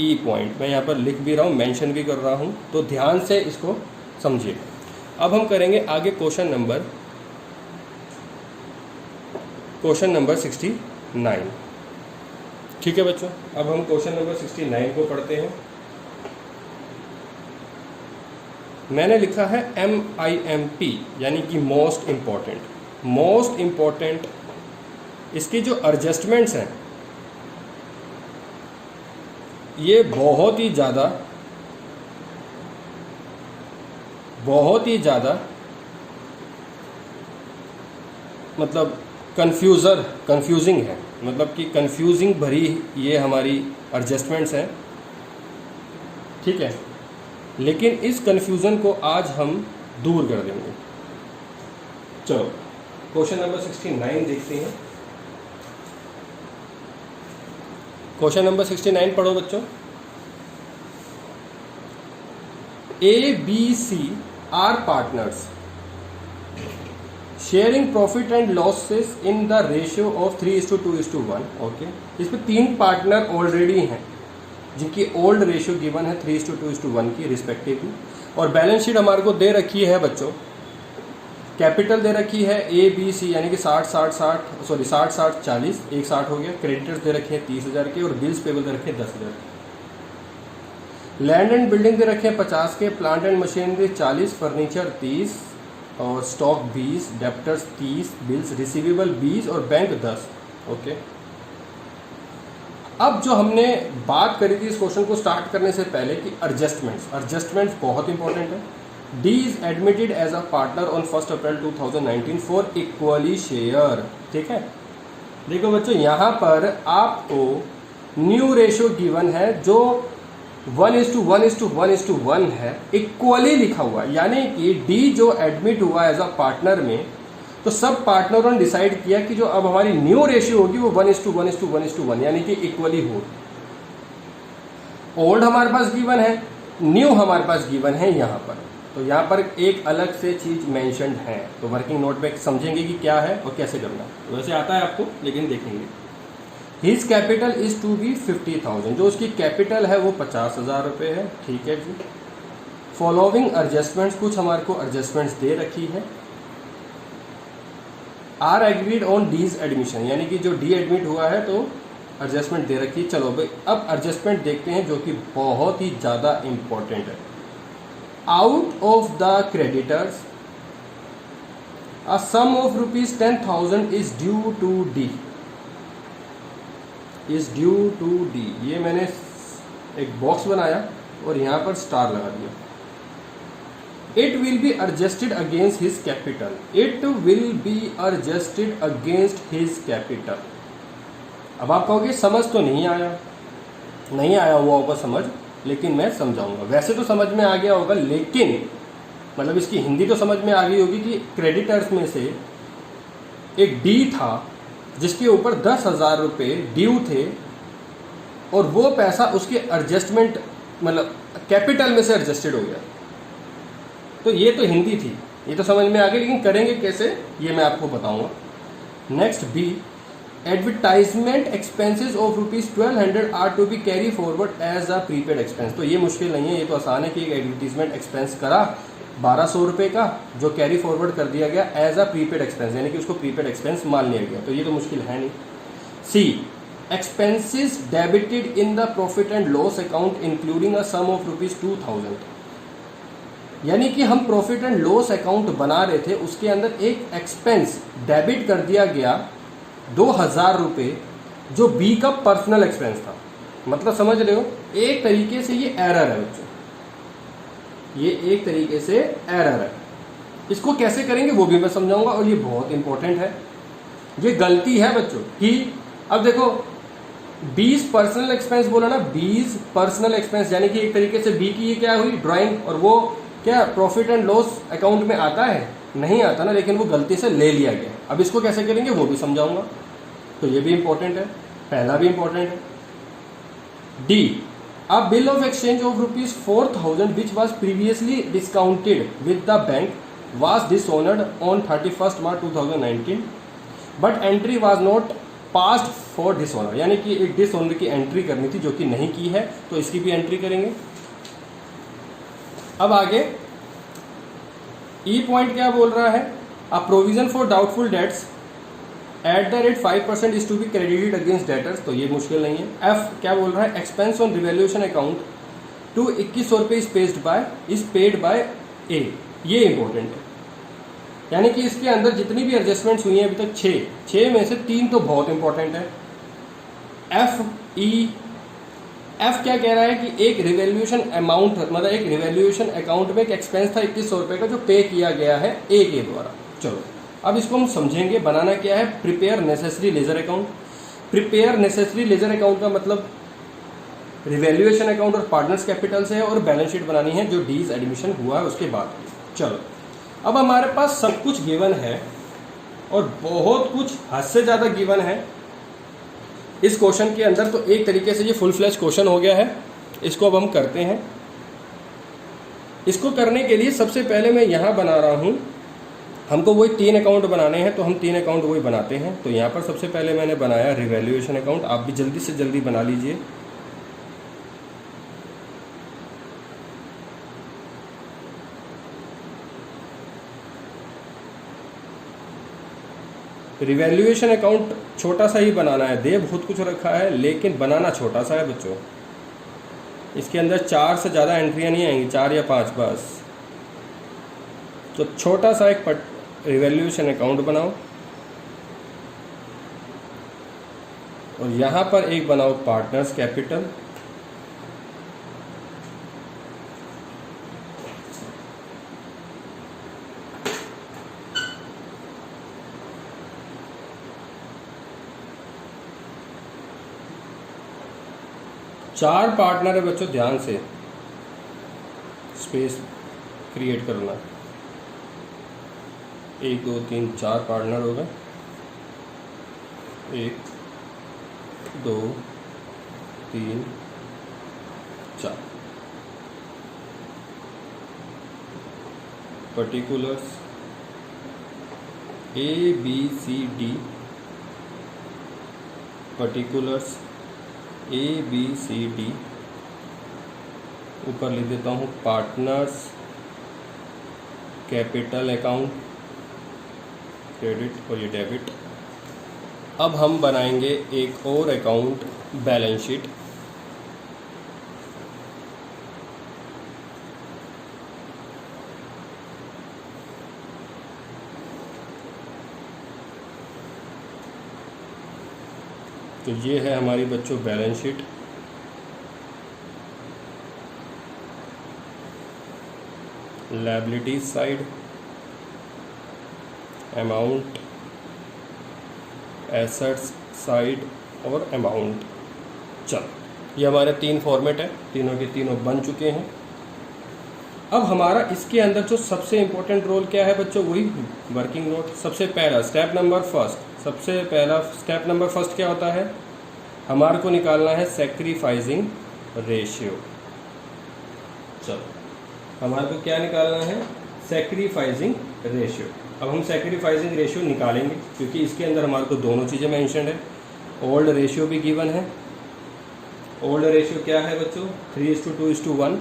ई पॉइंट मैं यहाँ पर लिख भी रहा हूँ, मेंशन भी कर रहा हूँ, तो ध्यान से इसको समझिए। अब हम करेंगे आगे क्वेश्चन नंबर 69, ठीक है बच्चों। अब हम क्वेश्चन नंबर 69 को पढ़ते हैं। मैंने लिखा है MIMP, यानी कि मोस्ट इम्पॉर्टेंट। इसकी जो एडजस्टमेंट्स हैं, ये बहुत ही ज़्यादा मतलब कंफ्यूजिंग है, मतलब कि कंफ्यूजिंग भरी ये हमारी एडजस्टमेंट्स हैं, ठीक है। लेकिन इस कंफ्यूजन को आज हम दूर कर देंगे। चलो क्वेश्चन नंबर 69 देखते हैं। क्वेश्चन नंबर 69 पढ़ो बच्चों। ABC are partners sharing profit and losses in the ratio of 3:2:1। Okay, इसमें 3 पार्टनर ऑलरेडी हैं, जिनकी ओल्ड रेशियो गिवन है 3:2:1 की रिस्पेक्टिवली। और बैलेंस शीट हमारे को दे रखी है बच्चों, कैपिटल दे रखी है ABC, यानी कि 60-60-40, एक 60 हो गया। क्रेडिटर्स दे रखे हैं 30,000 के, और बिल्स पेबल दे रखे हैं 10,000 के। लैंड एंड बिल्डिंग दे रखे हैं 50 के, प्लांट एंड मशीनरी 40, फर्नीचर 30, और स्टॉक 20, डेप्टर्स 30, बिल्स रिसीवेबल 20, और बैंक 10। ओके, अब जो हमने बात करी थी इस क्वेश्चन को स्टार्ट करने से पहले कि एडजस्टमेंट्स बहुत इंपॉर्टेंट है। D is admitted as a partner on 1 April 2019 for equally share, ठीक है। देखो बच्चों, यहाँ पर आपको न्यू रेशियो गिवन है जो 1:1:1:1 है, इक्वली लिखा हुआ है, यानी कि डी जो एडमिट हुआ एज अ पार्टनर में, तो सब पार्टनरों ने डिसाइड किया कि जो अब हमारी न्यू रेशियो होगी वो 1:1:1:1, यानी कि इक्वली हो। ओल्ड हमारे पास गिवन है, न्यू हमारे पास गिवन है यहाँ पर, तो यहाँ पर एक अलग से चीज मेंशन्ड है। तो वर्किंग नोट में समझेंगे कि क्या है और कैसे करना है। वैसे आता है आपको, लेकिन देखेंगे। His capital is to be 50,000, जो उसकी कैपिटल है वो 50,000 रुपये है, ठीक है जी। फॉलोइंग एडजस्टमेंट्स, कुछ हमारे को एडजस्टमेंट्स दे रखी है। Are agreed on D's admission, यानी कि जो डी एडमिट हुआ है तो एडजस्टमेंट दे रखी है। चलो भाई, अब एडजस्टमेंट देखते हैं, जो कि बहुत ही ज़्यादा इंपॉर्टेंट है। Out of the creditors a sum of ₹10,000 is due to D. Is due to D, ये मैंने एक बॉक्स बनाया और यहाँ पर स्टार लगा दिया। It will be adjusted against his capital, it will be adjusted against his capital. अब आप कहोगे समझ तो नहीं आया, नहीं आया हुआ होगा समझ, लेकिन मैं समझाऊंगा। वैसे तो समझ में आ गया होगा, लेकिन मतलब इसकी हिंदी तो समझ में आ गई होगी कि क्रेडिटर्स में से एक डी था जिसके ऊपर 10,000 रुपये ड्यू थे और वो पैसा उसके एडजस्टमेंट मतलब कैपिटल में से एडजस्टेड हो गया। तो ये तो हिंदी थी, ये तो समझ में आ गई, लेकिन करेंगे कैसे ये मैं आपको बताऊंगा। Next B, advertisement expenses of ₹1200 are to be carry forward as a prepaid expense. तो ये मुश्किल नहीं है, ये तो आसान है कि एक एडवर्टीजमेंट एक्सपेंस करा 1200 रुपये का जो कैरी फॉरवर्ड कर दिया गया एज अ प्रीपेड एक्सपेंस, यानी कि उसको प्रीपेड एक्सपेंस मान लिया गया। तो ये तो मुश्किल है नहीं। C, expenses debited in the profit and loss account including a sum of ₹2000, यानी कि हम प्रॉफिट एंड लॉस अकाउंट बना रहे थे, उसके अंदर एक एक्सपेंस डेबिट कर दिया गया 2000 रुपये जो बी का पर्सनल एक्सपेंस था। मतलब समझ रहे हो, एक तरीके से ये एरर है बच्चों, ये एक तरीके से एरर है। इसको कैसे करेंगे वो भी मैं समझाऊंगा और ये बहुत इंपॉर्टेंट है। ये गलती है बच्चों कि अब देखो 20 पर्सनल एक्सपेंस बोला ना, 20 पर्सनल एक्सपेंस, यानी कि एक तरीके से बी की ये क्या हुई ड्राइंग, और वो क्या प्रॉफिट एंड लॉस अकाउंट में आता है, नहीं आता ना, लेकिन वो गलती से ले लिया गया। अब इसको कैसे करेंगे वो भी समझाऊंगा। तो ये भी इंपॉर्टेंट है, पहला भी इंपॉर्टेंट है। D, a bill of exchange of ₹4000 which was previously discounted with the bank was dishonoured on 31 March 2019 but entry was not passed for dishonour, यानी कि एक डिसऑनर की एंट्री करनी थी जो कि नहीं की है, तो इसकी भी एंट्री करेंगे। अब आगे ई पॉइंट क्या बोल रहा है, a provision for doubtful debts at the rate 5% is to be credited against debtors, तो ये मुश्किल नहीं है। एफ क्या बोल रहा है, expense on revaluation account to 2100 रुपये इज पेड बाय ए, ये इंपॉर्टेंट है। यानी कि इसके अंदर जितनी भी एडजस्टमेंट्स हुई हैं अभी तक 6 में से 3 तो बहुत इंपॉर्टेंट है। एफ क्या कह रहा है कि एक रिवैल्यूएशन अमाउंट, मतलब एक रिवैल्यूएशन अकाउंट में एक एक्सपेंस था 2100 रुपये का जो पे किया गया है ए के द्वारा। चलो अब इसको हम समझेंगे। बनाना क्या है, prepare necessary ledger account. Prepare necessary ledger account का मतलब रिवैल्यूएशन अकाउंट और पार्टनर्स कैपिटल से है और बैलेंस शीट बनानी है जो डीज एडमिशन हुआ है उसके बाद। चलो अब हमारे पास सब कुछ गिवन है और बहुत कुछ हद से ज़्यादा गिवन है इस क्वेश्चन के अंदर। तो एक तरीके से ये फुल फ्लैश क्वेश्चन हो गया है। इसको अब हम करते हैं। इसको करने के लिए सबसे पहले मैं यहाँ बना रहा हूँ, हमको वही 3 अकाउंट बनाने हैं, तो हम 3 अकाउंट वही बनाते हैं। तो यहाँ पर सबसे पहले मैंने बनाया रिवैल्यूएशन अकाउंट, आप भी जल्दी से जल्दी बना लीजिए। रिवैल्यूएशन अकाउंट छोटा सा ही बनाना है, दे बहुत कुछ रखा है लेकिन बनाना छोटा सा है बच्चों। इसके अंदर 4 से ज़्यादा एंट्रियाँ नहीं आएंगी, 4 या 5 बस। तो छोटा सा एक रिवैल्यूएशन अकाउंट बनाओ और यहाँ पर एक बनाओ पार्टनर्स कैपिटल, चार पार्टनर है बच्चों, ध्यान से स्पेस क्रिएट करना। 1 2 3 4 पार्टनर हो गए, 1 2 3 4। पर्टिकुलर्स ABCD, पर्टिकुलर्स ABCD, ऊपर लिख देता हूँ पार्टनर्स कैपिटल अकाउंट, क्रेडिट और ये डेबिट। अब हम बनाएंगे एक और अकाउंट बैलेंस शीट। तो ये है हमारी बच्चों balance sheet. Liabilities side, amount, assets side और अमाउंट। चलो, ये हमारे 3 फॉर्मेट है, तीनों के तीनों बन चुके हैं। अब हमारा इसके अंदर जो सबसे इम्पोर्टेंट रोल क्या है बच्चों, वही वर्किंग नोट। सबसे पहला स्टेप नंबर फर्स्ट क्या होता है, हमारे को निकालना है सैक्रिफाइसिंग रेशियो। चलो, हमारे को क्या निकालना है, सैक्रिफाइसिंग रेशियो। अब हम सैक्रिफाइसिंग रेशियो निकालेंगे क्योंकि इसके अंदर हमारे को दोनों चीज़ें मेंशन है। ओल्ड रेशियो भी गिवन है। ओल्ड रेशियो क्या है बच्चों, 3:2:1।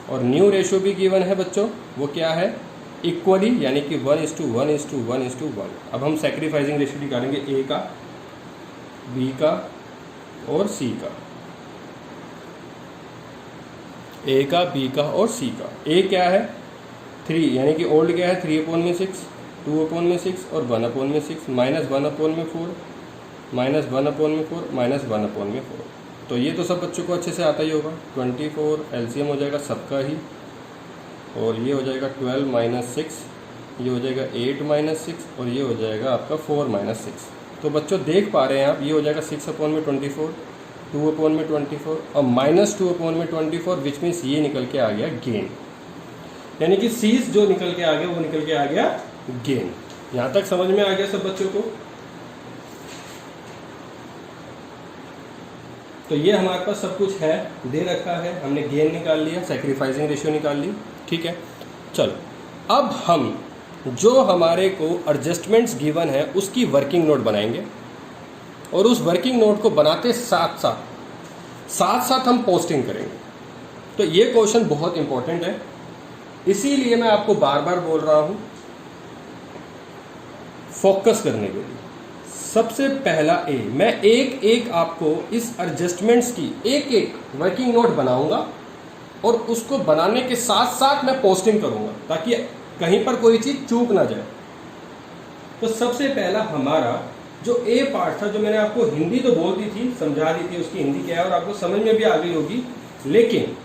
और न्यू रेशियो भी गिवन है बच्चों, वो क्या है, इक्वली, यानी कि 1:1:1:1:1। अब हम सैक्रिफाइसिंग रेशियो निकालेंगे ए का, बी का और सी का। ए का, बी का और सी का। ए क्या है 3, यानी कि ओल्ड क्या है 3/6, 2/6 और 1/6, -1/4, -1/4, -1/4। तो ये तो सब बच्चों को अच्छे से आता ही होगा। 24 एलसीएम हो जाएगा सबका ही, और ये हो जाएगा 12 - 6, ये हो जाएगा 8 - 6 और ये हो जाएगा आपका 4 - 6। तो बच्चों देख पा रहे हैं आप, ये हो जाएगा 6/24, 2/24 और -2/24, विच मीन्स ये निकल के आ गया गेन, यानी कि सीज जो निकल के आ गया वो निकल के आ गया गेन। यहाँ तक समझ में आ गया सब बच्चों को। तो ये हमारे पास सब कुछ है, दे रखा है, हमने गेन निकाल लिया, सैक्रिफाइसिंग रेशियो निकाल ली, ठीक है। चलो, अब हम जो हमारे को एडजस्टमेंट्स गिवन है उसकी वर्किंग नोट बनाएंगे, और उस वर्किंग नोट को बनाते साथ साथ हम पोस्टिंग करेंगे। तो ये क्वेश्चन बहुत इंपॉर्टेंट है, इसीलिए मैं आपको बार बार बोल रहा हूं फोकस करने के लिए। सबसे पहला ए, मैं एक आपको इस एडजस्टमेंट्स की एक वर्किंग नोट बनाऊंगा और उसको बनाने के साथ साथ मैं पोस्टिंग करूंगा ताकि कहीं पर कोई चीज चूक ना जाए। तो सबसे पहला हमारा जो ए पार्ट था, जो मैंने आपको हिंदी तो बोल दी थी, समझा दी थी उसकी हिंदी क्या है और आपको समझ में भी आ गई होगी, लेकिन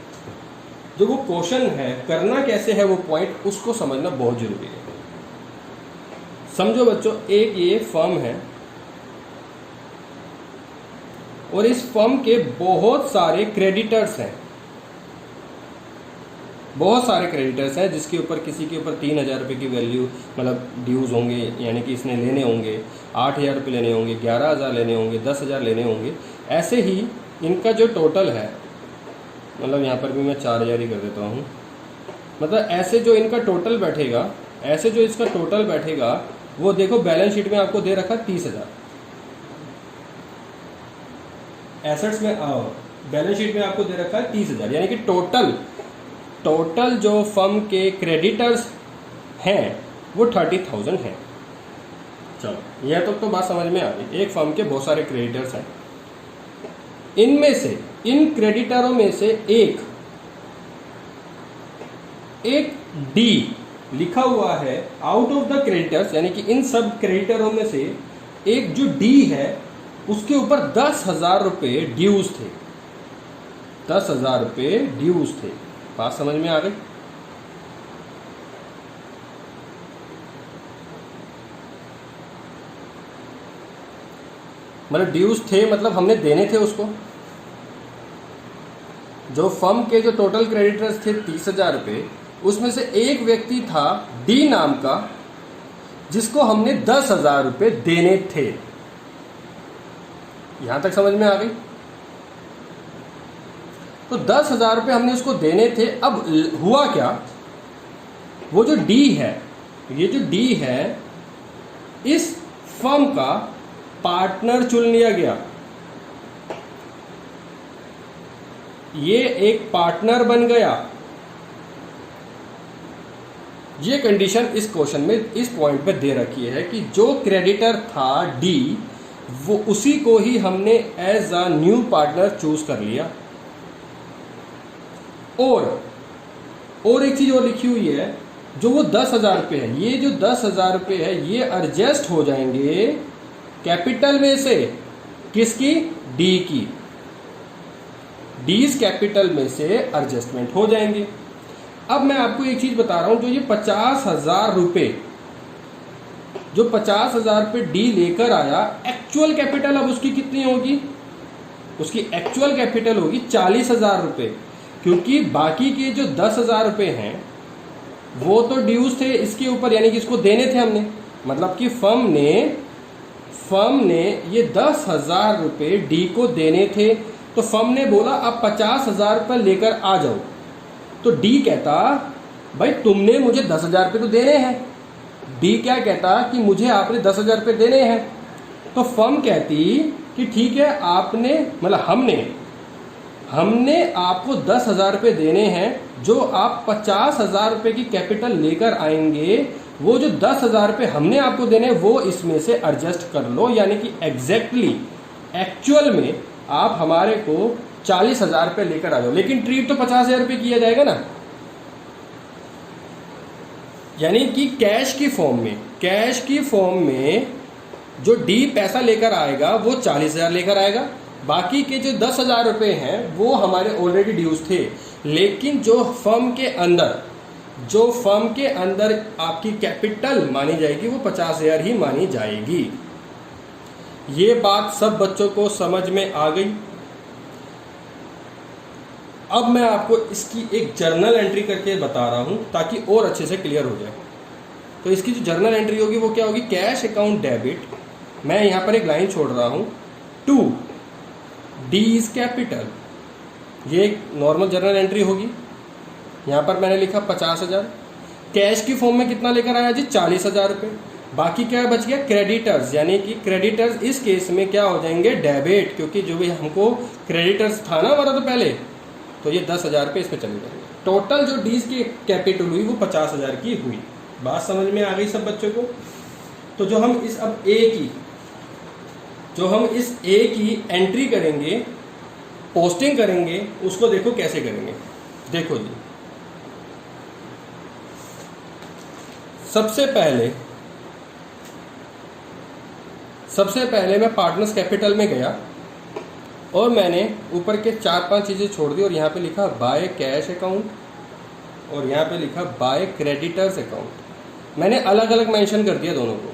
जो वो क्वेश्चन है करना कैसे है वो पॉइंट, उसको समझना बहुत जरूरी है। समझो बच्चों, एक ये फर्म है और इस फर्म के बहुत सारे क्रेडिटर्स हैं, जिसके ऊपर किसी के ऊपर 3,000 रुपये की वैल्यू मतलब ड्यूज होंगे, यानी कि इसने लेने होंगे 8,000 रुपये लेने होंगे, 11,000 लेने होंगे, 10,000 लेने होंगे। ऐसे ही इनका जो टोटल है, मतलब यहाँ पर भी मैं 4,000 ही कर देता हूँ, मतलब ऐसे जो इनका टोटल बैठेगा, ऐसे जो इसका टोटल बैठेगा वो देखो बैलेंस शीट में आपको दे रखा 30,000। एसेट्स में बैलेंस शीट में आपको दे रखा है 30,000, यानी कि टोटल जो फर्म के क्रेडिटर्स हैं वो 30,000 हैं। चलो, यह तो बात समझ में आ गई। एक फर्म के बहुत सारे क्रेडिटर्स हैं, इनमें से इन क्रेडिटरों में से एक डी लिखा हुआ है आउट ऑफ द क्रेडिटर्स, यानी कि इन सब क्रेडिटरों में से एक जो डी है उसके ऊपर 10,000 रुपये ड्यूज थे, 10,000 रुपये ड्यूज थे। बात समझ में आ गई? मतलब ड्यूज थे मतलब हमने देने थे उसको। जो फर्म के जो टोटल क्रेडिटर्स थे 30,000 रुपये, उसमें से एक व्यक्ति था डी नाम का, जिसको हमने 10,000 रुपये देने थे। यहां तक समझ में आ गई? तो 10,000 रुपये हमने उसको देने थे। अब हुआ क्या, वो जो डी है, ये जो डी है, इस फर्म का पार्टनर चुन लिया गया। ये एक पार्टनर बन गया। ये कंडीशन इस क्वेश्चन में इस पॉइंट पे दे रखी है कि जो क्रेडिटर था डी, वो उसी को ही हमने as a new partner choose कर लिया। और एक चीज और लिखी हुई है, जो वो 10,000 रुपये है, ये जो 10,000 रुपये है ये एडजस्ट हो जाएंगे कैपिटल में से, किसकी? डी की। डीज कैपिटल में से एडजस्टमेंट हो जाएंगे। अब मैं आपको एक चीज बता रहा हूं, जो ये 50,000 रुपए, जो 50,000 रुपए डी लेकर आया, एक्चुअल कैपिटल अब उसकी कितनी होगी? उसकी एक्चुअल कैपिटल होगी 40,000 रुपए, क्योंकि बाकी के जो 10,000 रुपए हैं वो तो ड्यूज थे इसके ऊपर, यानी कि इसको देने थे हमने। मतलब कि फर्म ने ये 10,000 रुपए डी को देने थे, तो फर्म ने बोला अब 50,000 रुपए लेकर आ जाओ। तो डी कहता भाई तुमने मुझे 10,000 रुपए तो देने हैं। डी क्या कहता कि मुझे आपने 10,000 रुपए देने हैं। तो फर्म कहती कि ठीक है, आपने मतलब हमने आपको 10,000 रुपए देने हैं, जो आप 50,000 रुपए की कैपिटल लेकर आएंगे, वो जो 10,000 रुपए हमने आपको देने वो इसमें से एडजस्ट कर लो, यानी कि एग्जैक्टली एक्चुअल में आप हमारे को 40,000 रुपए लेकर आ जाओ। लेकिन ट्रीट तो 50,000 रुपए किया जाएगा ना, यानी कि कैश की फॉर्म में जो डी पैसा लेकर आएगा वो 40,000 लेकर आएगा। बाकी के जो 10,000 रुपए हैं वो हमारे ऑलरेडी ड्यूज थे। लेकिन जो फर्म के अंदर आपकी कैपिटल मानी जाएगी वो 50,000 ही मानी जाएगी। ये बात सब बच्चों को समझ में आ गई। अब मैं आपको इसकी एक जर्नल एंट्री करके बता रहा हूं ताकि और अच्छे से क्लियर हो जाए। तो इसकी जो जर्नल एंट्री होगी वो क्या होगी? कैश अकाउंट डेबिट, मैं यहां पर एक लाइन छोड़ रहा हूं, टू डीज कैपिटल, ये एक नॉर्मल जर्नल एंट्री होगी। यहां पर मैंने लिखा 50,000। कैश की फॉर्म में कितना लेकर आया जी? 40,000 रुपए। बाकी क्या बच गया? क्रेडिटर्स, यानी कि क्रेडिटर्स इस केस में क्या हो जाएंगे? डेबिट, क्योंकि जो भी हमको क्रेडिटर्स था ना हमारा तो पहले, तो ये 10,000 रुपये इसमें चले जाएंगे। टोटल जो डीज की कैपिटल हुई वो 50,000 की हुई। बात समझ में आ गई सब बच्चों को? तो जो हम इस ए की एंट्री करेंगे, पोस्टिंग करेंगे, उसको देखो कैसे करेंगे। देखो जी, सबसे पहले मैं पार्टनर्स कैपिटल में गया और मैंने ऊपर के 4-5 चीजें छोड़ दी और यहाँ पे लिखा बाय कैश अकाउंट और यहाँ पे लिखा बाय क्रेडिटर्स अकाउंट। मैंने अलग अलग मेंशन कर दिया दोनों को।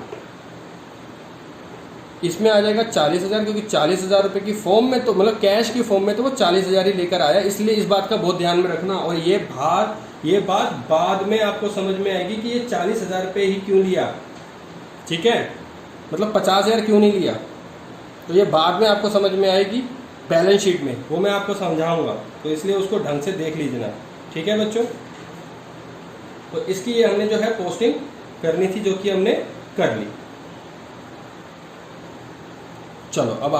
इसमें आ जाएगा 40,000, क्योंकि 40,000 रुपये की फॉर्म में तो मतलब कैश की फॉर्म में तो वो 40,000 ही लेकर आया, इसलिए इस बात का बहुत ध्यान में रखना। और ये बात बाद में आपको समझ में आएगी कि ये 40,000 रुपये ही क्यों लिया, ठीक है? मतलब 50,000 क्यों नहीं लिया, तो ये बाद में आपको समझ में आएगी बैलेंस शीट में, वो मैं आपको समझाऊंगा। तो इसलिए उसको ढंग से देख लीजिए ना, ठीक है बच्चों? तो इसकी ये हमने जो है पोस्टिंग करनी थी, जो कि हमने कर ली। चलो अब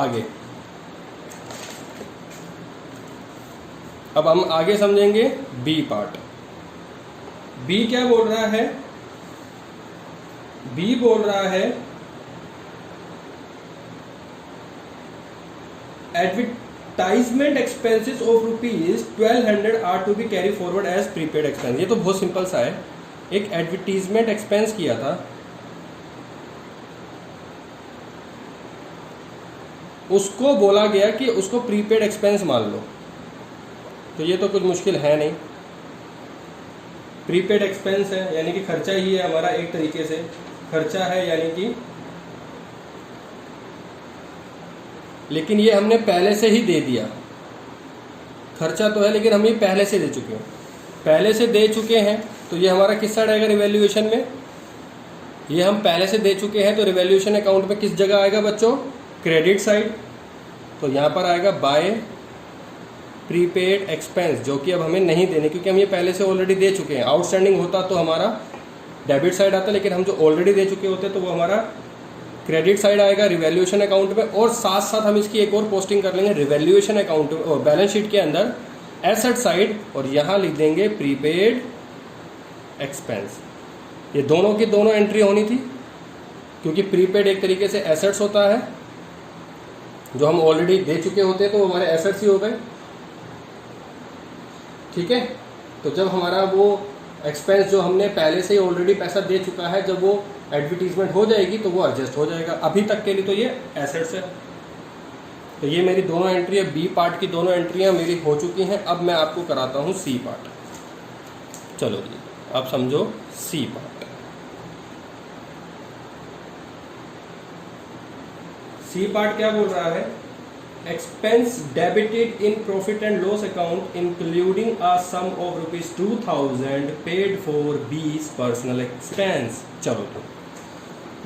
हम आगे समझेंगे बी पार्ट। बी क्या बोल रहा है? बी बोल रहा है advertisement expenses of ₹1200 are to be carry forward as prepaid expense. ये तो बहुत सिंपल सा है। एक एडवर्टीजमेंट एक्सपेंस किया था, उसको बोला गया कि उसको प्रीपेड एक्सपेंस मान लो। तो ये तो कुछ मुश्किल है नहीं, प्रीपेड एक्सपेंस है यानी कि खर्चा ही है हमारा, एक तरीके से खर्चा है यानी कि, लेकिन ये हमने पहले से ही दे दिया। खर्चा तो है लेकिन हम ये पहले से दे चुके हैं। तो ये हमारा किस साइड आएगा रिवैल्यूएशन में? ये हम पहले से दे चुके हैं, तो रिवैल्यूएशन अकाउंट में किस जगह आएगा बच्चों? Credit side. तो यहाँ पर आएगा बाय प्रीपेड एक्सपेंस, जो कि अब हमें नहीं देने, क्योंकि हम ये पहले से ऑलरेडी दे चुके हैं। आउटस्टैंडिंग होता तो हमारा डेबिट साइड आता, लेकिन हम जो ऑलरेडी दे चुके होते तो वो हमारा क्रेडिट साइड आएगा रिवैल्यूएशन अकाउंट में। और साथ साथ हम इसकी एक और पोस्टिंग कर लेंगे रिवैल्यूएशन अकाउंट और बैलेंस शीट के अंदर एसेट साइड, और यहाँ लिख देंगे प्रीपेड एक्सपेंस। ये दोनों की दोनों एंट्री होनी थी, क्योंकि प्रीपेड एक तरीके से एसेट्स होता है, जो हम ऑलरेडी दे चुके होते हैं तो वो हमारे एसेट्स ही हो गए, ठीक है? तो जब हमारा वो एक्सपेंस जो हमने पहले से ही ऑलरेडी पैसा दे चुका है, जब वो एडवर्टीजमेंट हो जाएगी तो वो एडजस्ट हो जाएगा। अभी तक के लिए तो ये एसेट्स है, तो ये मेरी दोनों एंट्री है, बी पार्ट की दोनों एंट्रियां मेरी हो चुकी हैं। अब मैं आपको कराता हूँ सी पार्ट। चलो जी आप समझो सी पार्ट। सी पार्ट क्या बोल रहा है? Expense debited in profit and loss account including a sum of ₹2000 paid for B's personal expense. चलो तो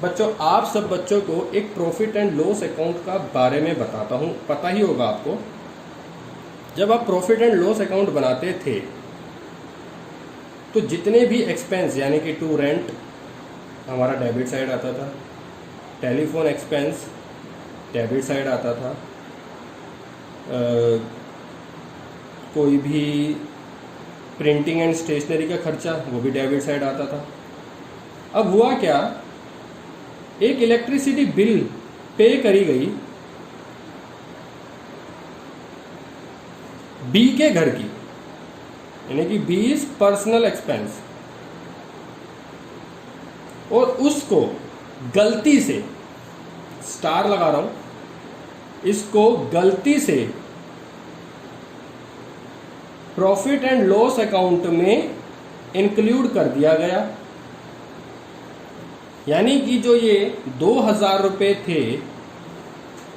बच्चों, आप सब बच्चों को एक प्रॉफिट एंड लॉस अकाउंट का बारे में बताता हूं, पता ही होगा आपको। जब आप प्रॉफिट एंड लॉस अकाउंट बनाते थे तो जितने भी एक्सपेंस यानी कि टू रेंट हमारा डेबिट साइड आता था, टेलीफोन एक्सपेंस डेबिट साइड आता था, कोई भी प्रिंटिंग एंड स्टेशनरी का खर्चा वो भी डेबिट साइड आता था। अब हुआ क्या, एक इलेक्ट्रिसिटी बिल पे करी गई बी के घर की, यानी कि 20 पर्सनल एक्सपेंस, और उसको गलती से, स्टार लगा रहा हूं, इसको गलती से प्रॉफिट एंड लॉस अकाउंट में इंक्लूड कर दिया गया। यानी कि जो ये 2000 रुपए थे,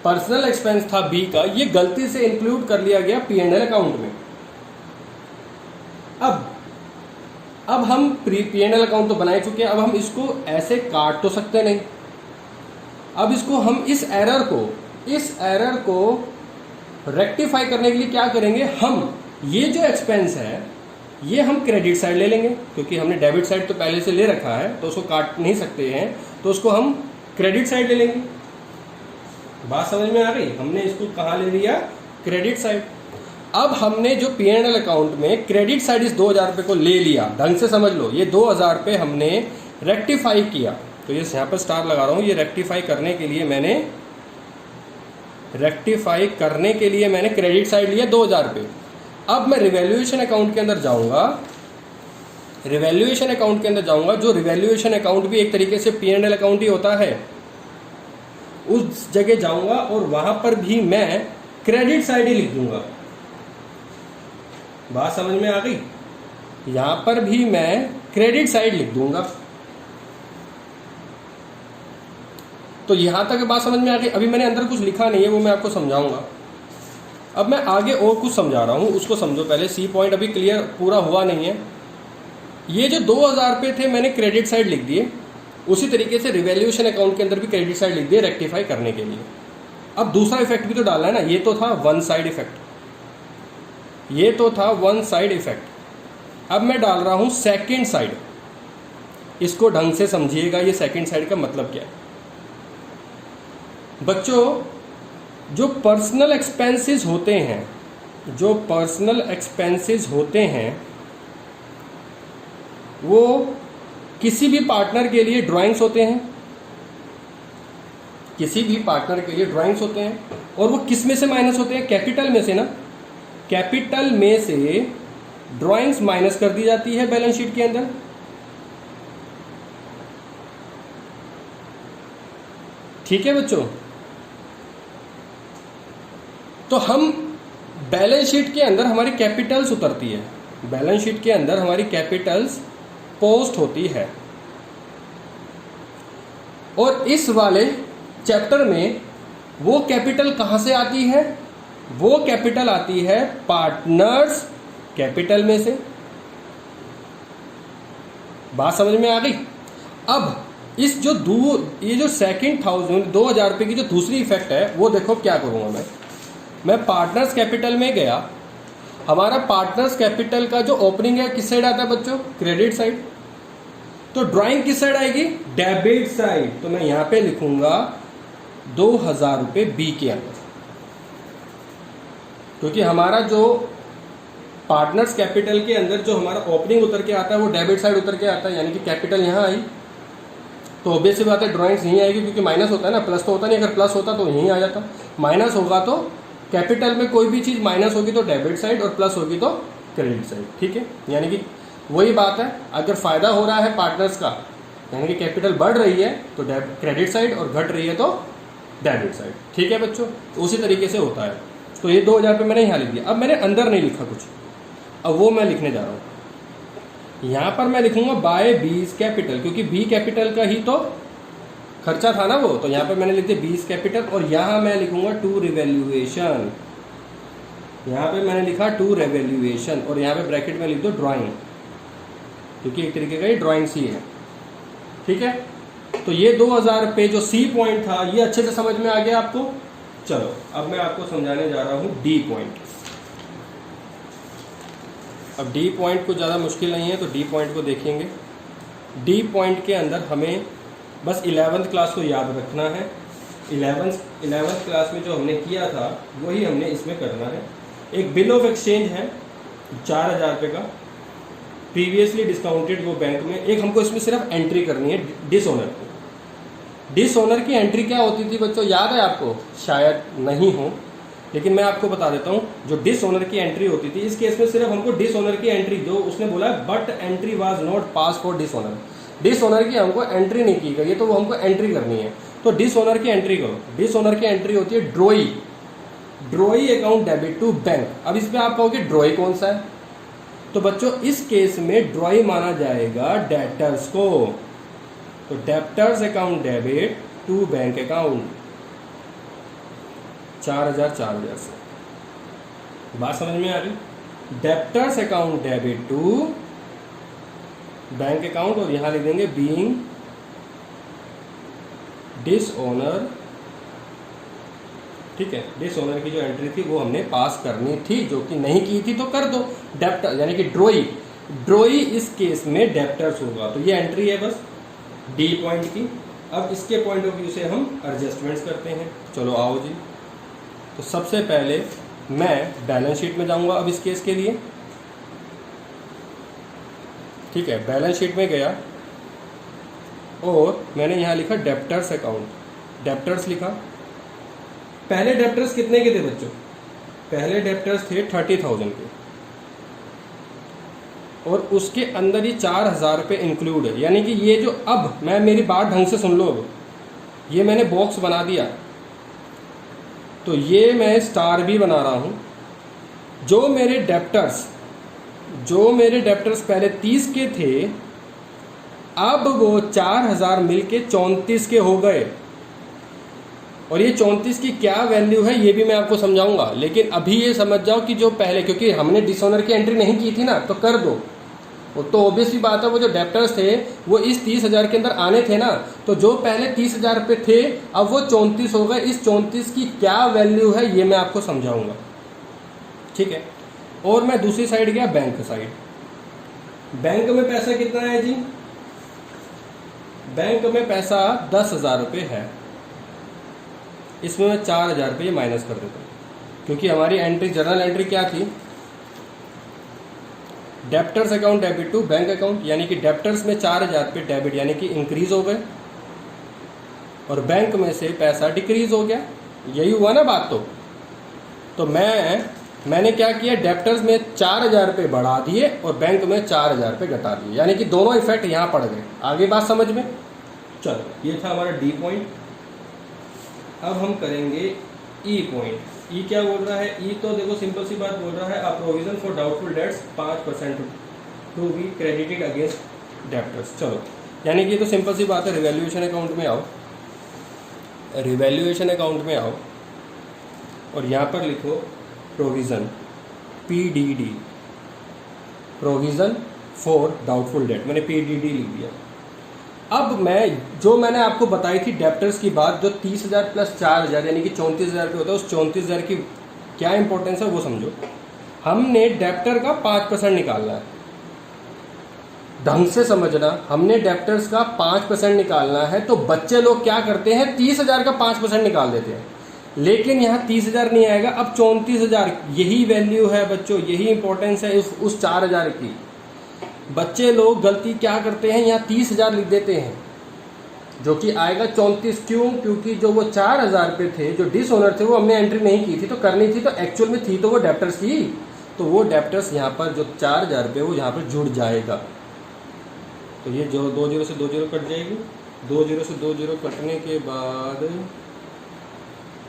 पर्सनल एक्सपेंस था बी का, ये गलती से इंक्लूड कर लिया गया P&L अकाउंट में। अब हम P&L अकाउंट तो बना चुके हैं, अब हम इसको ऐसे काट तो सकते नहीं। अब इसको हम इस एरर को रेक्टिफाई करने के लिए क्या करेंगे, हम ये जो एक्सपेंस है ये हम क्रेडिट साइड ले लेंगे, क्योंकि हमने डेबिट साइड तो पहले से ले रखा है तो उसको काट नहीं सकते हैं, तो उसको हम क्रेडिट साइड ले लेंगे। बात समझ में आ गई? हमने इसको कहाँ ले लिया? Credit side. अब हमने जो P&L अकाउंट में क्रेडिट साइड इस 2000 रुपये को ले लिया, ढंग से समझ लो, ये 2000 रुपये हमने रेक्टिफाई किया। तो ये यहाँ पर स्टार लगा रहा हूँ, ये रेक्टिफाई करने के लिए मैंने क्रेडिट साइड लिया 2000 रुपये। अब मैं रिवैल्यूएशन अकाउंट के अंदर जाऊंगा, जो रिवैल्यूएशन अकाउंट भी एक तरीके से P&L अकाउंट ही होता है, उस जगह जाऊंगा और वहां पर भी मैं क्रेडिट साइड ही लिख दूंगा। बात समझ में आ गई? यहां पर भी मैं क्रेडिट साइड लिख दूंगा। तो यहां तक बात समझ में आ गई? अभी मैंने अंदर कुछ लिखा नहीं है, वो मैं आपको समझाऊंगा। अब मैं आगे और कुछ समझा रहा हूं, उसको समझो पहले। सी पॉइंट अभी क्लियर पूरा हुआ नहीं है। ये जो 2000 रुपये थे मैंने क्रेडिट साइड लिख दिए, उसी तरीके से रिवैल्यूएशन अकाउंट के अंदर भी क्रेडिट साइड लिख दिए रेक्टिफाई करने के लिए। अब दूसरा इफेक्ट भी तो डालना है ना, ये तो था वन साइड इफेक्ट, अब मैं डाल रहा हूं सेकंड साइड। इसको ढंग से समझिएगा, ये सेकंड साइड का मतलब क्या है। बच्चों, जो पर्सनल एक्सपेंसेस होते हैं वो किसी भी पार्टनर के लिए ड्राइंग्स होते हैं, और वो किस में से माइनस होते हैं? कैपिटल में से ना। कैपिटल में से ड्राइंग्स माइनस कर दी जाती है बैलेंस शीट के अंदर। ठीक है बच्चों? तो हम बैलेंस शीट के अंदर हमारी कैपिटल्स उतरती है, बैलेंस शीट के अंदर हमारी कैपिटल्स पोस्ट होती है। और इस वाले चैप्टर में वो कैपिटल कहां से आती है? वो कैपिटल आती है पार्टनर्स कैपिटल में से। बात समझ में आ गई? अब इस जो ये जो सेकंड 2000 रुपये की जो दूसरी इफेक्ट है, वो देखो क्या करूंगा मैं पार्टनर्स कैपिटल में गया। हमारा पार्टनर्स कैपिटल का जो ओपनिंग है किस साइड आता है बच्चों? Credit side. तो ड्राइंग किस साइड आएगी? Debit side. तो मैं यहां पे लिखूंगा 2000 रुपये बी के अंदर, क्योंकि हमारा जो पार्टनर्स कैपिटल के अंदर जो हमारा ओपनिंग उतर के आता है वो डेबिट साइड उतर के आता है, यानी कि कैपिटल यहां आई। तो ऑब्वियस सी बात है ड्राइंग्स यहीं आएगी, क्योंकि माइनस होता है ना, प्लस तो होता नहीं। अगर प्लस होता तो यहीं आ जाता, माइनस होगा तो कैपिटल में कोई भी चीज़ माइनस होगी तो डेबिट साइड और प्लस होगी तो क्रेडिट साइड। ठीक है, यानी कि वही बात है, अगर फ़ायदा हो रहा है पार्टनर्स का, यानी कि कैपिटल बढ़ रही है तो क्रेडिट साइड, और घट रही है तो डेबिट साइड। ठीक है बच्चों, तो उसी तरीके से होता है। तो ये 2000 रुपये मैंने यहाँ लिख दिया। अब मैंने अंदर नहीं लिखा कुछ, अब वो मैं लिखने जा रहा हूँ। यहाँ पर मैं लिखूंगा बाय बीज कैपिटल, क्योंकि बी कैपिटल का ही तो खर्चा था ना वो, तो यहाँ पर मैंने लिख दिया बीज कैपिटल। और यहाँ मैं लिखूंगा टू रिवैल्यूएशन, यहाँ पे मैंने लिखा टू रिवैल्यूएशन, और यहाँ पे ब्रैकेट में लिख दो ड्राइंग, क्योंकि एक तरीके का ये ड्राइंग सी है। ठीक है, तो ये 2000 पे जो सी पॉइंट था ये अच्छे से समझ में आ गया आपको। चलो अब मैं आपको समझाने जा रहा हूँ डी पॉइंट। अब डी पॉइंट कुछ ज़्यादा मुश्किल नहीं है, तो डी पॉइंट को देखेंगे। डी पॉइंट के अंदर हमें बस 11th क्लास को याद रखना है। 11th क्लास में जो हमने किया था वही हमने इसमें करना है। एक बिल ऑफ एक्सचेंज है 4000 रुपये का, प्रीवियसली डिस्काउंटेड वो बैंक में। एक हमको इसमें सिर्फ एंट्री करनी है डिसओनर को। डिसओनर की एंट्री क्या होती थी बच्चों, याद है आपको? शायद नहीं हो, लेकिन मैं आपको बता देता हूँ। जो डिसओनर की एंट्री होती थी, इस केस में सिर्फ हमको डिसओनर की एंट्री, जो उसने बोला है but entry was not pass for dishonour, dishonour की हमको एंट्री नहीं की गई है, तो वो हमको एंट्री करनी है। तो डिसओनर की एंट्री करो। डिसओनर की एंट्री होती है drawing, drawing account debit to bank. अब इसमें आप कहोगे ड्रॉई कौन सा है, तो बच्चों इस केस में ड्रॉई माना जाएगा डेब्टर्स को। तो debtors account debit to bank account 4000 से। बात समझ में आ रही? Debtors account debit to bank account, और यहां लिख देंगे बीइंग डिसओनर। ठीक है, डिसओनर की जो एंट्री थी वो हमने पास करनी थी, जो कि नहीं की थी तो कर दो। डेब्टर यानी कि ड्रॉई, ड्रॉई इस केस में डेब्टर्स होगा। तो ये एंट्री है बस डी पॉइंट की। अब इसके पॉइंट ऑफ व्यू से हम एडजस्टमेंट्स करते हैं। चलो आओ जी। तो सबसे पहले मैं बैलेंस शीट में जाऊंगा अब इस केस के लिए। ठीक है, बैलेंस शीट में गया और मैंने यहाँ लिखा डेब्टर्स अकाउंट, डेब्टर्स लिखा। पहले डेब्टर्स कितने के थे बच्चों? पहले डेब्टर्स थे 30,000 के, और उसके अंदर ही 4000 रुपये इंक्लूड है। यानी कि ये जो, अब मैं, मेरी बात ढंग से सुन लो, अब ये मैंने बॉक्स बना दिया, तो ये मैं स्टार भी बना रहा हूँ। जो मेरे डेब्टर्स पहले 30 के थे, अब वो 4000 मिलके 34 के हो गए। और ये 34 की क्या वैल्यू है ये भी मैं आपको समझाऊंगा, लेकिन अभी ये समझ जाओ कि जो पहले, क्योंकि हमने डिसओनर की एंट्री नहीं की थी ना, तो कर दो। वो तो ऑब्वियसली बात है, वो जो डेब्टर्स थे वो इस 30,000 के अंदर आने थे ना, तो जो पहले 30,000 रुपये थे अब वो 34 हो गए। इस 34 की क्या वैल्यू है ये मैं आपको समझाऊंगा। ठीक है, और मैं दूसरी साइड गया, बैंक साइड। बैंक में पैसा कितना है जी? बैंक में पैसा 10,000 रुपये है। इसमें मैं 4,000 रुपये माइनस कर देता हूँ, क्योंकि हमारी एंट्री, जर्नल एंट्री क्या थी? Debtors account debit to bank account, यानी कि डेब्टर्स में 4000 रुपये डेबिट यानी कि इंक्रीज हो गए, और बैंक में से पैसा डिक्रीज हो गया। यही हुआ ना बात? तो मैंने क्या किया, डेब्टर्स में 4000 रुपये बढ़ा दिए और बैंक में 4000 रुपये घटा दिए, यानी कि दोनों इफेक्ट यहाँ पड़ गए। आगे बात समझ में? चलो, ये था हमारा डी पॉइंट। अब हम करेंगे ई पॉइंट। ई क्या बोल रहा है? ई तो देखो सिंपल सी बात बोल रहा है, a provision for doubtful debts 5% to be credited against debtors. चलो, यानी कि ये तो सिंपल सी बात है। रिवैल्यूएशन अकाउंट में आओ, रिवैल्यूएशन अकाउंट में आओ और यहाँ पर लिखो provision, PDD, provision for doubtful debt. मैंने PDD लिख दिया। अब मैंने आपको बताई थी डेब्टर्स की बात, जो 30,000 प्लस 4,000 यानी कि 34,000 रुपये होता है, उस 34,000 की क्या इंपॉर्टेंस है वो समझो। हमने डेब्टर का 5% निकालना है, ढंग से समझना। हमने डेब्टर्स का 5% निकालना है, तो बच्चे लोग क्या करते हैं, 30,000 का 5% निकाल देते हैं, लेकिन यहाँ 30,000 नहीं आएगा, अब 34,000। यही वैल्यू है बच्चों, यही इंपॉर्टेंस है उस 4,000 की। बच्चे लोग गलती क्या करते हैं, यहाँ 30,000 लिख देते हैं, जो कि आएगा 34। क्यों? क्योंकि जो वो 4,000 रुपये थे, जो डिसओनर थे, वो हमने एंट्री नहीं की थी, तो करनी थी, तो एक्चुअल में थी तो वो डेब्टर्स की, तो वो डेब्टर्स यहाँ पर जो 4,000 रुपये वो यहाँ पर जुड़ जाएगा। तो ये जो 2 0 से 2 0 कट जाएगी, 2 0 से 2 0 कटने के बाद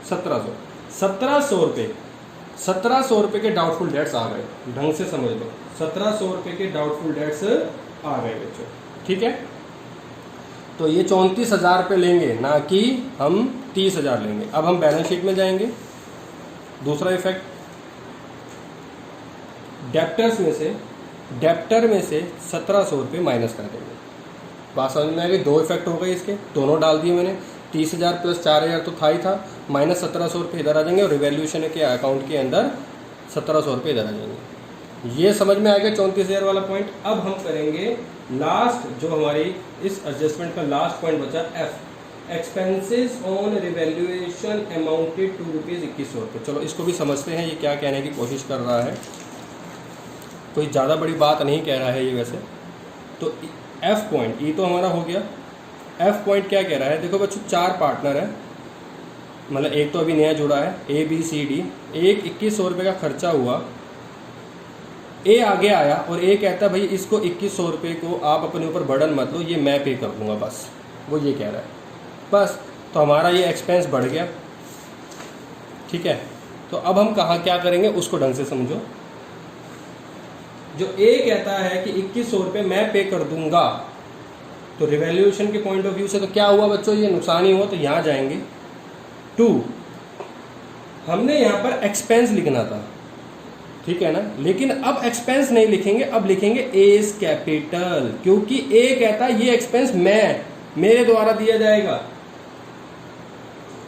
1700 रुपये, 1700 रुपये के डाउटफुल डेट्स आ गए, ढंग से समझ लो, 1700 रुपये के डाउटफुल डेट्स आ गए बच्चों, ठीक है। तो ये 34,000 रुपये लेंगे, ना कि हम 30,000 लेंगे। अब हम बैलेंस शीट में जाएंगे, दूसरा इफेक्ट, डेप्टर में से 1700 रुपये माइनस कर देंगे। बात समझ में आ गई, दो इफेक्ट हो गए इसके, दोनों डाल दिए मैंने, 30,000 प्लस 4,000 तो था ही था, माइनस 1700 रुपये इधर आ जाएंगे और रिवैल्यूएशन के अकाउंट के अंदर 1700 रुपये इधर आ जाएंगे। ये समझ में आ गया 34,000 वाला पॉइंट। अब हम करेंगे लास्ट, जो हमारी इस एडजस्टमेंट का लास्ट पॉइंट बचा, F, expenses on revaluation amounted to ₹2100 रुपये। चलो इसको भी समझते हैं, ये क्या कहने की कोशिश कर रहा है, कोई ज़्यादा बड़ी बात नहीं कह रहा है ये वैसे। तो एफ पॉइंट, ई तो हमारा हो गया, एफ पॉइंट क्या कह रहा है, देखो बच्चों 4 पार्टनर है, मतलब एक तो अभी नया जुड़ा है, ए बी सी डी, एक 2100 रुपये का खर्चा हुआ, ए आगे आया और ए कहता है भाई इसको 2100 रुपये को आप अपने ऊपर बर्डन मत लो, ये मैं पे कर दूंगा, बस वो ये कह रहा है बस। तो हमारा ये एक्सपेंस बढ़ गया, ठीक है। तो अब हम कहाँ क्या करेंगे उसको ढंग से समझो। जो ए कहता है कि 2100 रुपये मैं पे कर दूंगा, तो रिवैल्यूएशन के पॉइंट ऑफ व्यू से तो क्या हुआ बच्चों, ये नुकसान ही हुआ। तो यहाँ जाएंगे 2, हमने यहाँ पर एक्सपेंस लिखना था, ठीक है ना, लेकिन अब एक्सपेंस नहीं लिखेंगे, अब लिखेंगे एज कैपिटल, क्योंकि ए कहता है ये एक्सपेंस मेरे द्वारा दिया जाएगा।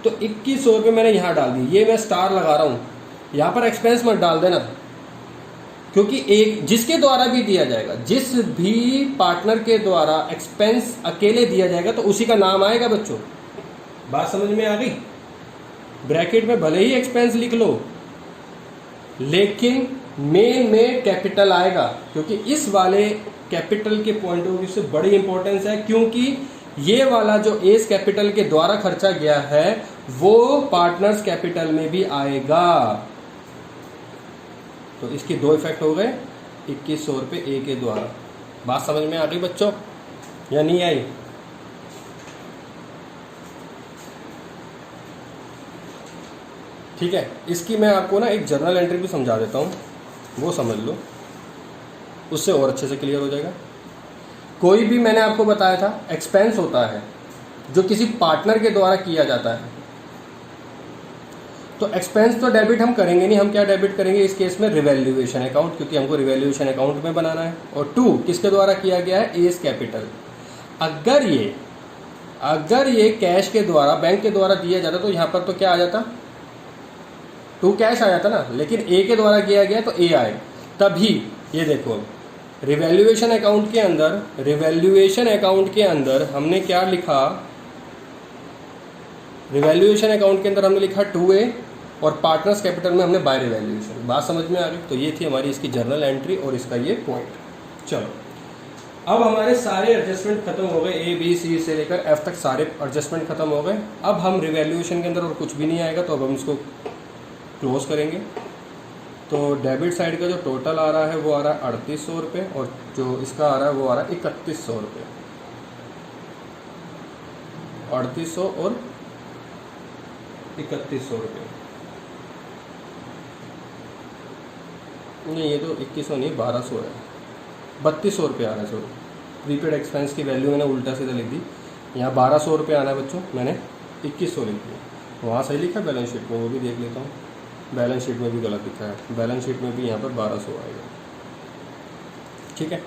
तो 2100 रुपये मैंने यहाँ डाल दी, ये मैं स्टार लगा रहा हूँ, यहाँ पर एक्सपेंस मत डाल देना, क्योंकि एक जिसके द्वारा भी दिया जाएगा, जिस भी पार्टनर के द्वारा एक्सपेंस अकेले दिया जाएगा तो उसी का नाम आएगा बच्चों। बात समझ में आ गई। ब्रैकेट में भले ही एक्सपेंस लिख लो, लेकिन मेन में कैपिटल आएगा, क्योंकि इस वाले कैपिटल के पॉइंट ऑफ व्यू से बड़ी इंपॉर्टेंस है, क्योंकि ये वाला जो एस कैपिटल के द्वारा खर्चा गया है वो पार्टनर्स कैपिटल में भी आएगा। तो इसके दो इफेक्ट हो गए, 2100 रुपये ए के द्वारा। बात समझ में आ गई बच्चों या नहीं आई? ठीक है, इसकी मैं आपको ना एक जर्नल एंट्री भी समझा देता हूँ, वो समझ लो, उससे और अच्छे से क्लियर हो जाएगा। कोई भी मैंने आपको बताया था एक्सपेंस होता है जो किसी पार्टनर के द्वारा किया जाता है, तो एक्सपेंस तो डेबिट हम करेंगे नहीं, हम क्या डेबिट करेंगे इस केस में, रिवैल्यूएशन अकाउंट, क्योंकि हमको रिवैल्यूएशन अकाउंट में बनाना है। और 2 किसके द्वारा किया गया है, एस कैपिटल। अगर ये कैश के द्वारा, बैंक के द्वारा दिया जाता तो यहाँ पर तो क्या आ जाता, 2 कैश आ जाता ना, लेकिन ए के द्वारा किया गया तो ए आए। तभी ये देखो रिवैल्यूएशन अकाउंट के अंदर हमने क्या लिखा, रिवैल्यूएशन अकाउंट के अंदर हमने लिखा 2A और पार्टनर्स कैपिटल में हमने बाय रिवैल्यूएशन। बात समझ में आ गई। तो ये थी हमारी इसकी जर्नल एंट्री और इसका ये पॉइंट। चलो अब हमारे सारे एडजस्टमेंट खत्म हो गए, ए बी सी से लेकर एफ तक सारे एडजस्टमेंट खत्म हो गए। अब हम रिवैल्यूएशन के अंदर और कुछ भी नहीं आएगा, तो अब हम इसको क्लोज करेंगे। तो डेबिट साइड का जो टोटल आ रहा है वो आ रहा है 3800 रुपये, और जो इसका आ रहा है वो आ रहा है 3100 रुपये। 3800 और 3100 रुपये, नहीं ये तो 2100 नहीं 1200 है, 3200 रुपये आ रहा है। सॉरी, प्रीपेड एक्सपेंस की वैल्यू मैंने उल्टा सीधा लिख दी, यहाँ 1200 रुपये आना है बच्चों, मैंने 2100 लिख दिया। वहाँ सही लिखा है बैलेंस शीट में, वो भी देख लेता हूँ, बैलेंस शीट में भी गलत लिखा है, बैलेंस शीट में भी यहाँ पर 1200 आएगा। ठीक है,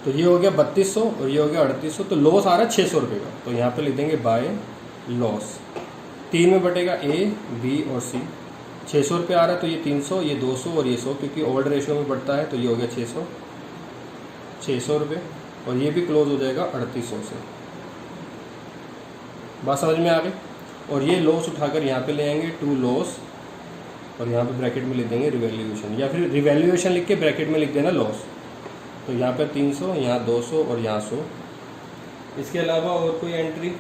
तो ये हो गया 3200 और ये हो गया 3800, तो लॉस आ रहा है 600 रुपये का। तो यहाँ पे लिख देंगे बाय लॉस, 3 में बटेगा ए बी और सी। 600 रुपये आ रहा है तो ये 300, ये 200 और ये 100, क्योंकि ओल्ड रेशियो में बढ़ता है। तो ये हो गया 600 रुपये, और ये भी क्लोज हो जाएगा 3800 से। बात समझ में आ गई। और ये लॉस उठाकर यहाँ पे ले आएंगे 2 लॉस, और यहाँ पे ब्रैकेट में लिख देंगे रिवैल्यूएशन, या फिर रिवैल्यूएशन लिख के ब्रैकेट में लिख देना लॉस। तो यहाँ पे 300, यहाँ 200 और यहाँ 100। इसके अलावा और कोई एंट्री?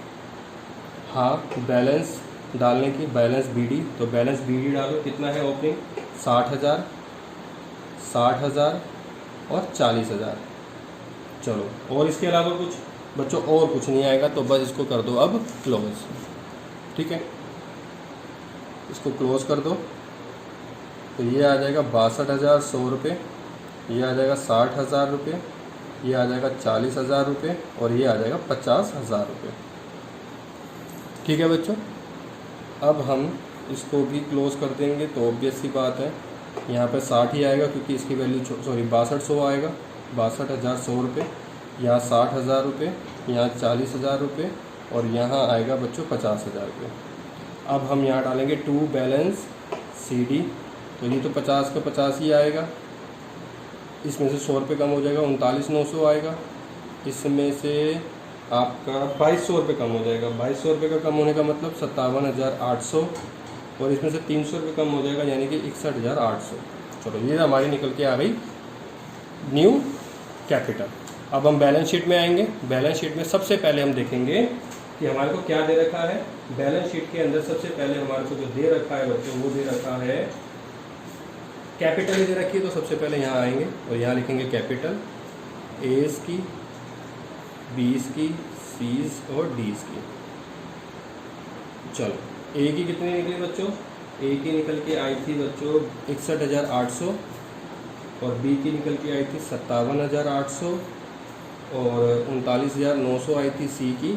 हाँ, बैलेंस डालने की, बैलेंस बीडी। तो बैलेंस बीडी डालो, कितना है ओपनिंग, 60,000, 60,000 और 40,000। चलो, और इसके अलावा कुछ बच्चों और कुछ नहीं आएगा, तो बस इसको कर दो अब क्लोज। ठीक है, इसको क्लोज कर दो। तो ये आ जाएगा 62,100 रुपये, ये आ जाएगा 60,000 रुपये, ये आ जाएगा 40,000 रुपये और ये आ जाएगा 50,000 रुपये। ठीक है बच्चों, अब हम इसको भी क्लोज कर देंगे। तो ऑब्वियस सी बात है यहाँ पे 60 ही आएगा क्योंकि इसकी वैल्यू 6200 आएगा, 62,100 रुपये, यहाँ 60,000 रुपये, यहाँ 40,000 रुपये और यहाँ आएगा बच्चों 50,000 रुपये। अब हम यहाँ डालेंगे टू बैलेंस CD, तो ये तो 50 का 50 ही आएगा, इसमें से 100 रुपये कम हो जाएगा, 39,900 आएगा, इसमें से आपका 2200 रुपये कम हो जाएगा। 2200 रुपये का कम होने का मतलब 57,800 और इसमें से 300 रुपये कम हो जाएगा यानी कि 61,800। चलो ये हमारी निकल के आ गई न्यू कैपिटल। अब हम बैलेंस शीट में आएंगे। बैलेंस शीट में सबसे पहले हम देखेंगे कि हमारे को क्या दे रखा है। बैलेंस शीट के अंदर सबसे पहले हमारे को जो दे रखा है बच्चों वो दे रखा है कैपिटल ही दे रखी है। तो सबसे पहले यहाँ आएंगे और यहाँ लिखेंगे कैपिटल, एस की, बीस की, सीज और डीज की। चलो ए की कितनी निकली बच्चों, ए की निकल के आई थी बच्चों 61,800 और बी की निकल के आई थी 57,800 और 39,900 आई थी सी की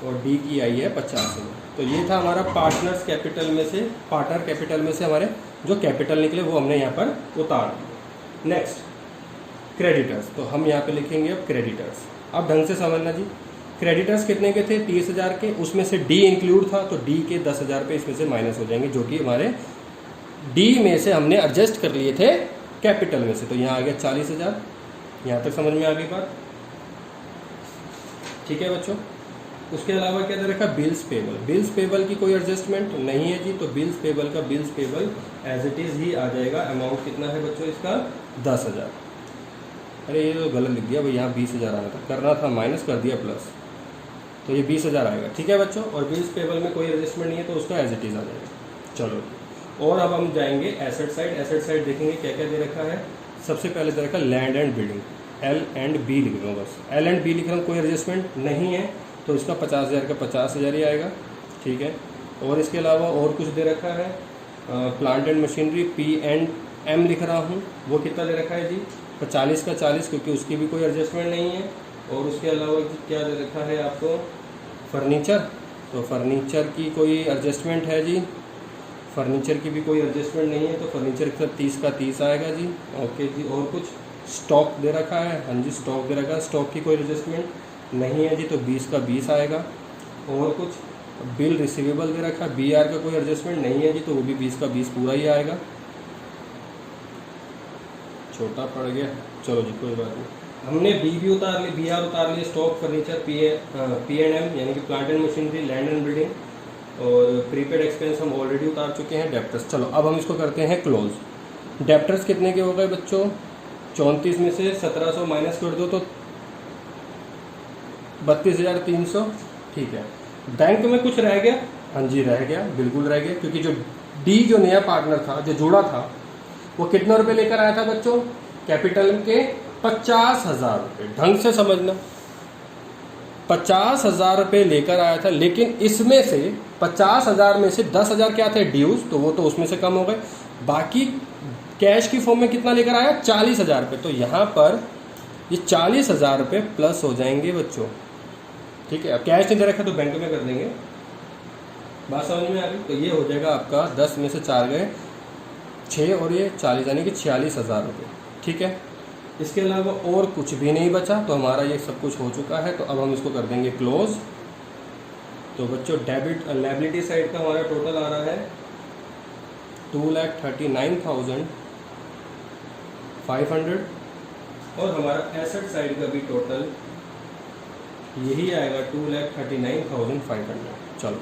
और डी की आई है 50,000। तो ये था हमारा पार्टनर्स कैपिटल में से, पार्टनर कैपिटल में से हमारे जो कैपिटल निकले वो हमने यहाँ पर उतार दिए। नेक्स्ट क्रेडिटर्स, तो हम यहाँ पे लिखेंगे अब क्रेडिटर्स। अब ढंग से समझना जी, क्रेडिटर्स कितने के थे 30,000 के, उसमें से डी इंक्लूड था तो डी के 10,000 रुपये इसमें से माइनस हो जाएंगे जो कि हमारे डी में से हमने एडजस्ट कर लिए थे कैपिटल में से। तो यहाँ आ गया 40,000। यहाँ तक समझ में आ गई बात, ठीक है बच्चों। उसके अलावा क्या दे रखा, बिल्स पेबल। बिल्स पेबल की कोई एडजस्टमेंट नहीं है जी, तो बिल्स पेबल का bills payable as it is ही आ जाएगा। अमाउंट कितना है बच्चों इसका 10,000। अरे ये तो गलत लिख दिया भाई, यहाँ 20,000 आना था, करना था माइनस, कर दिया प्लस, तो ये 20,000 आएगा। ठीक है बच्चों, और बिल्स पेबल में कोई एडजस्टमेंट नहीं है तो उसका एज इट इज़ आ जाएगा। चलो, और अब हम जाएंगे एसेट साइड। एसेट साइड देखेंगे क्या क्या दे रखा है। सबसे पहले दे रखा लैंड एंड बिल्डिंग, L&B लिख रहा हूँ बस, L&B लिख रहा हूँ, कोई एडजस्टमेंट नहीं है तो इसका 50,000 का 50,000 ही आएगा। ठीक है, और इसके अलावा और कुछ दे रखा है, प्लांट एंड मशीनरी P&M लिख रहा हूँ, वो कितना दे रखा है जी 40 का 40, क्योंकि उसकी भी कोई एडजस्टमेंट नहीं है। और उसके अलावा क्या दे रखा है आपको, फर्नीचर, तो फर्नीचर की कोई एडजस्टमेंट है जी, फर्नीचर की भी कोई एडजस्टमेंट नहीं है तो फर्नीचर का 30 का 30 आएगा जी। ओके जी, और कुछ स्टॉक दे रखा है, हाँ जी स्टॉक दे रखा है, स्टॉक की कोई एडजस्टमेंट नहीं है जी तो 20 का 20 आएगा। और कुछ बिल रिसीवेबल दे रखा है, BR का कोई एडजस्टमेंट नहीं है जी तो वो भी 20 का 20 पूरा ही आएगा। छोटा पड़ गया, चलो जी कोई बात नहीं। हमने बी उतार ली, BR उतार लिए, स्टॉक, फर्नीचर, P&M यानी कि plant and machinery, land and building, और प्रीपेड एक्सपेंस हम ऑलरेडी उतार चुके हैं। डेप्टर्स, चलो अब हम इसको करते हैं क्लोज। डेप्टर्स कितने के हो गए बच्चों, 34 में से 1700 माइनस कर दो तो 32,300। ठीक है, बैंक में कुछ रह गया, हाँ जी रह गया, बिल्कुल रह गया, क्योंकि जो डी जो नया पार्टनर था जो जुड़ा था वो कितना रुपए लेकर आया था बच्चों, कैपिटल के 50,000 रुपये। ढंग से समझना, 50,000 रुपये लेकर आया था, लेकिन इसमें से 50,000 में से 10,000 क्या थे ड्यूज, तो वो तो उसमें से कम हो गए। बाकी कैश की फॉर्म में कितना लेकर आया 40,000 रुपये, तो यहाँ पर ये 40,000 रुपये प्लस हो जाएंगे बच्चों। ठीक है, अब कैश नहीं दे रखा तो बैंक में कर देंगे, बात समझ में आ गई। तो ये हो जाएगा आपका 10 में से 4 गए 6 और ये 40 यानी कि 46,000 रुपये। ठीक है, इसके अलावा और कुछ भी नहीं बचा, तो हमारा ये सब कुछ हो चुका है। तो अब हम इसको कर देंगे क्लोज। तो बच्चों डेबिट लायबिलिटी साइड का हमारा टोटल आ रहा है 2,39,500 और हमारा एसेट साइड का भी टोटल यही आएगा 2,39,500। चलो,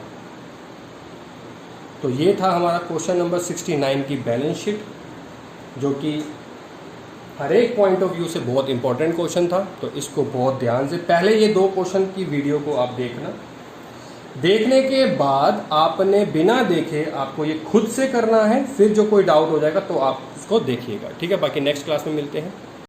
तो ये था हमारा क्वेश्चन नंबर 69 की बैलेंस शीट, जो कि हर एक पॉइंट ऑफ व्यू से बहुत इंपॉर्टेंट क्वेश्चन था। तो इसको बहुत ध्यान से पहले ये 2 क्वेश्चन की वीडियो को आप देखना, देखने के बाद आपने बिना देखे आपको ये खुद से करना है, फिर जो कोई डाउट हो जाएगा तो आप उसको देखिएगा। ठीक है, बाकी नेक्स्ट क्लास में मिलते हैं।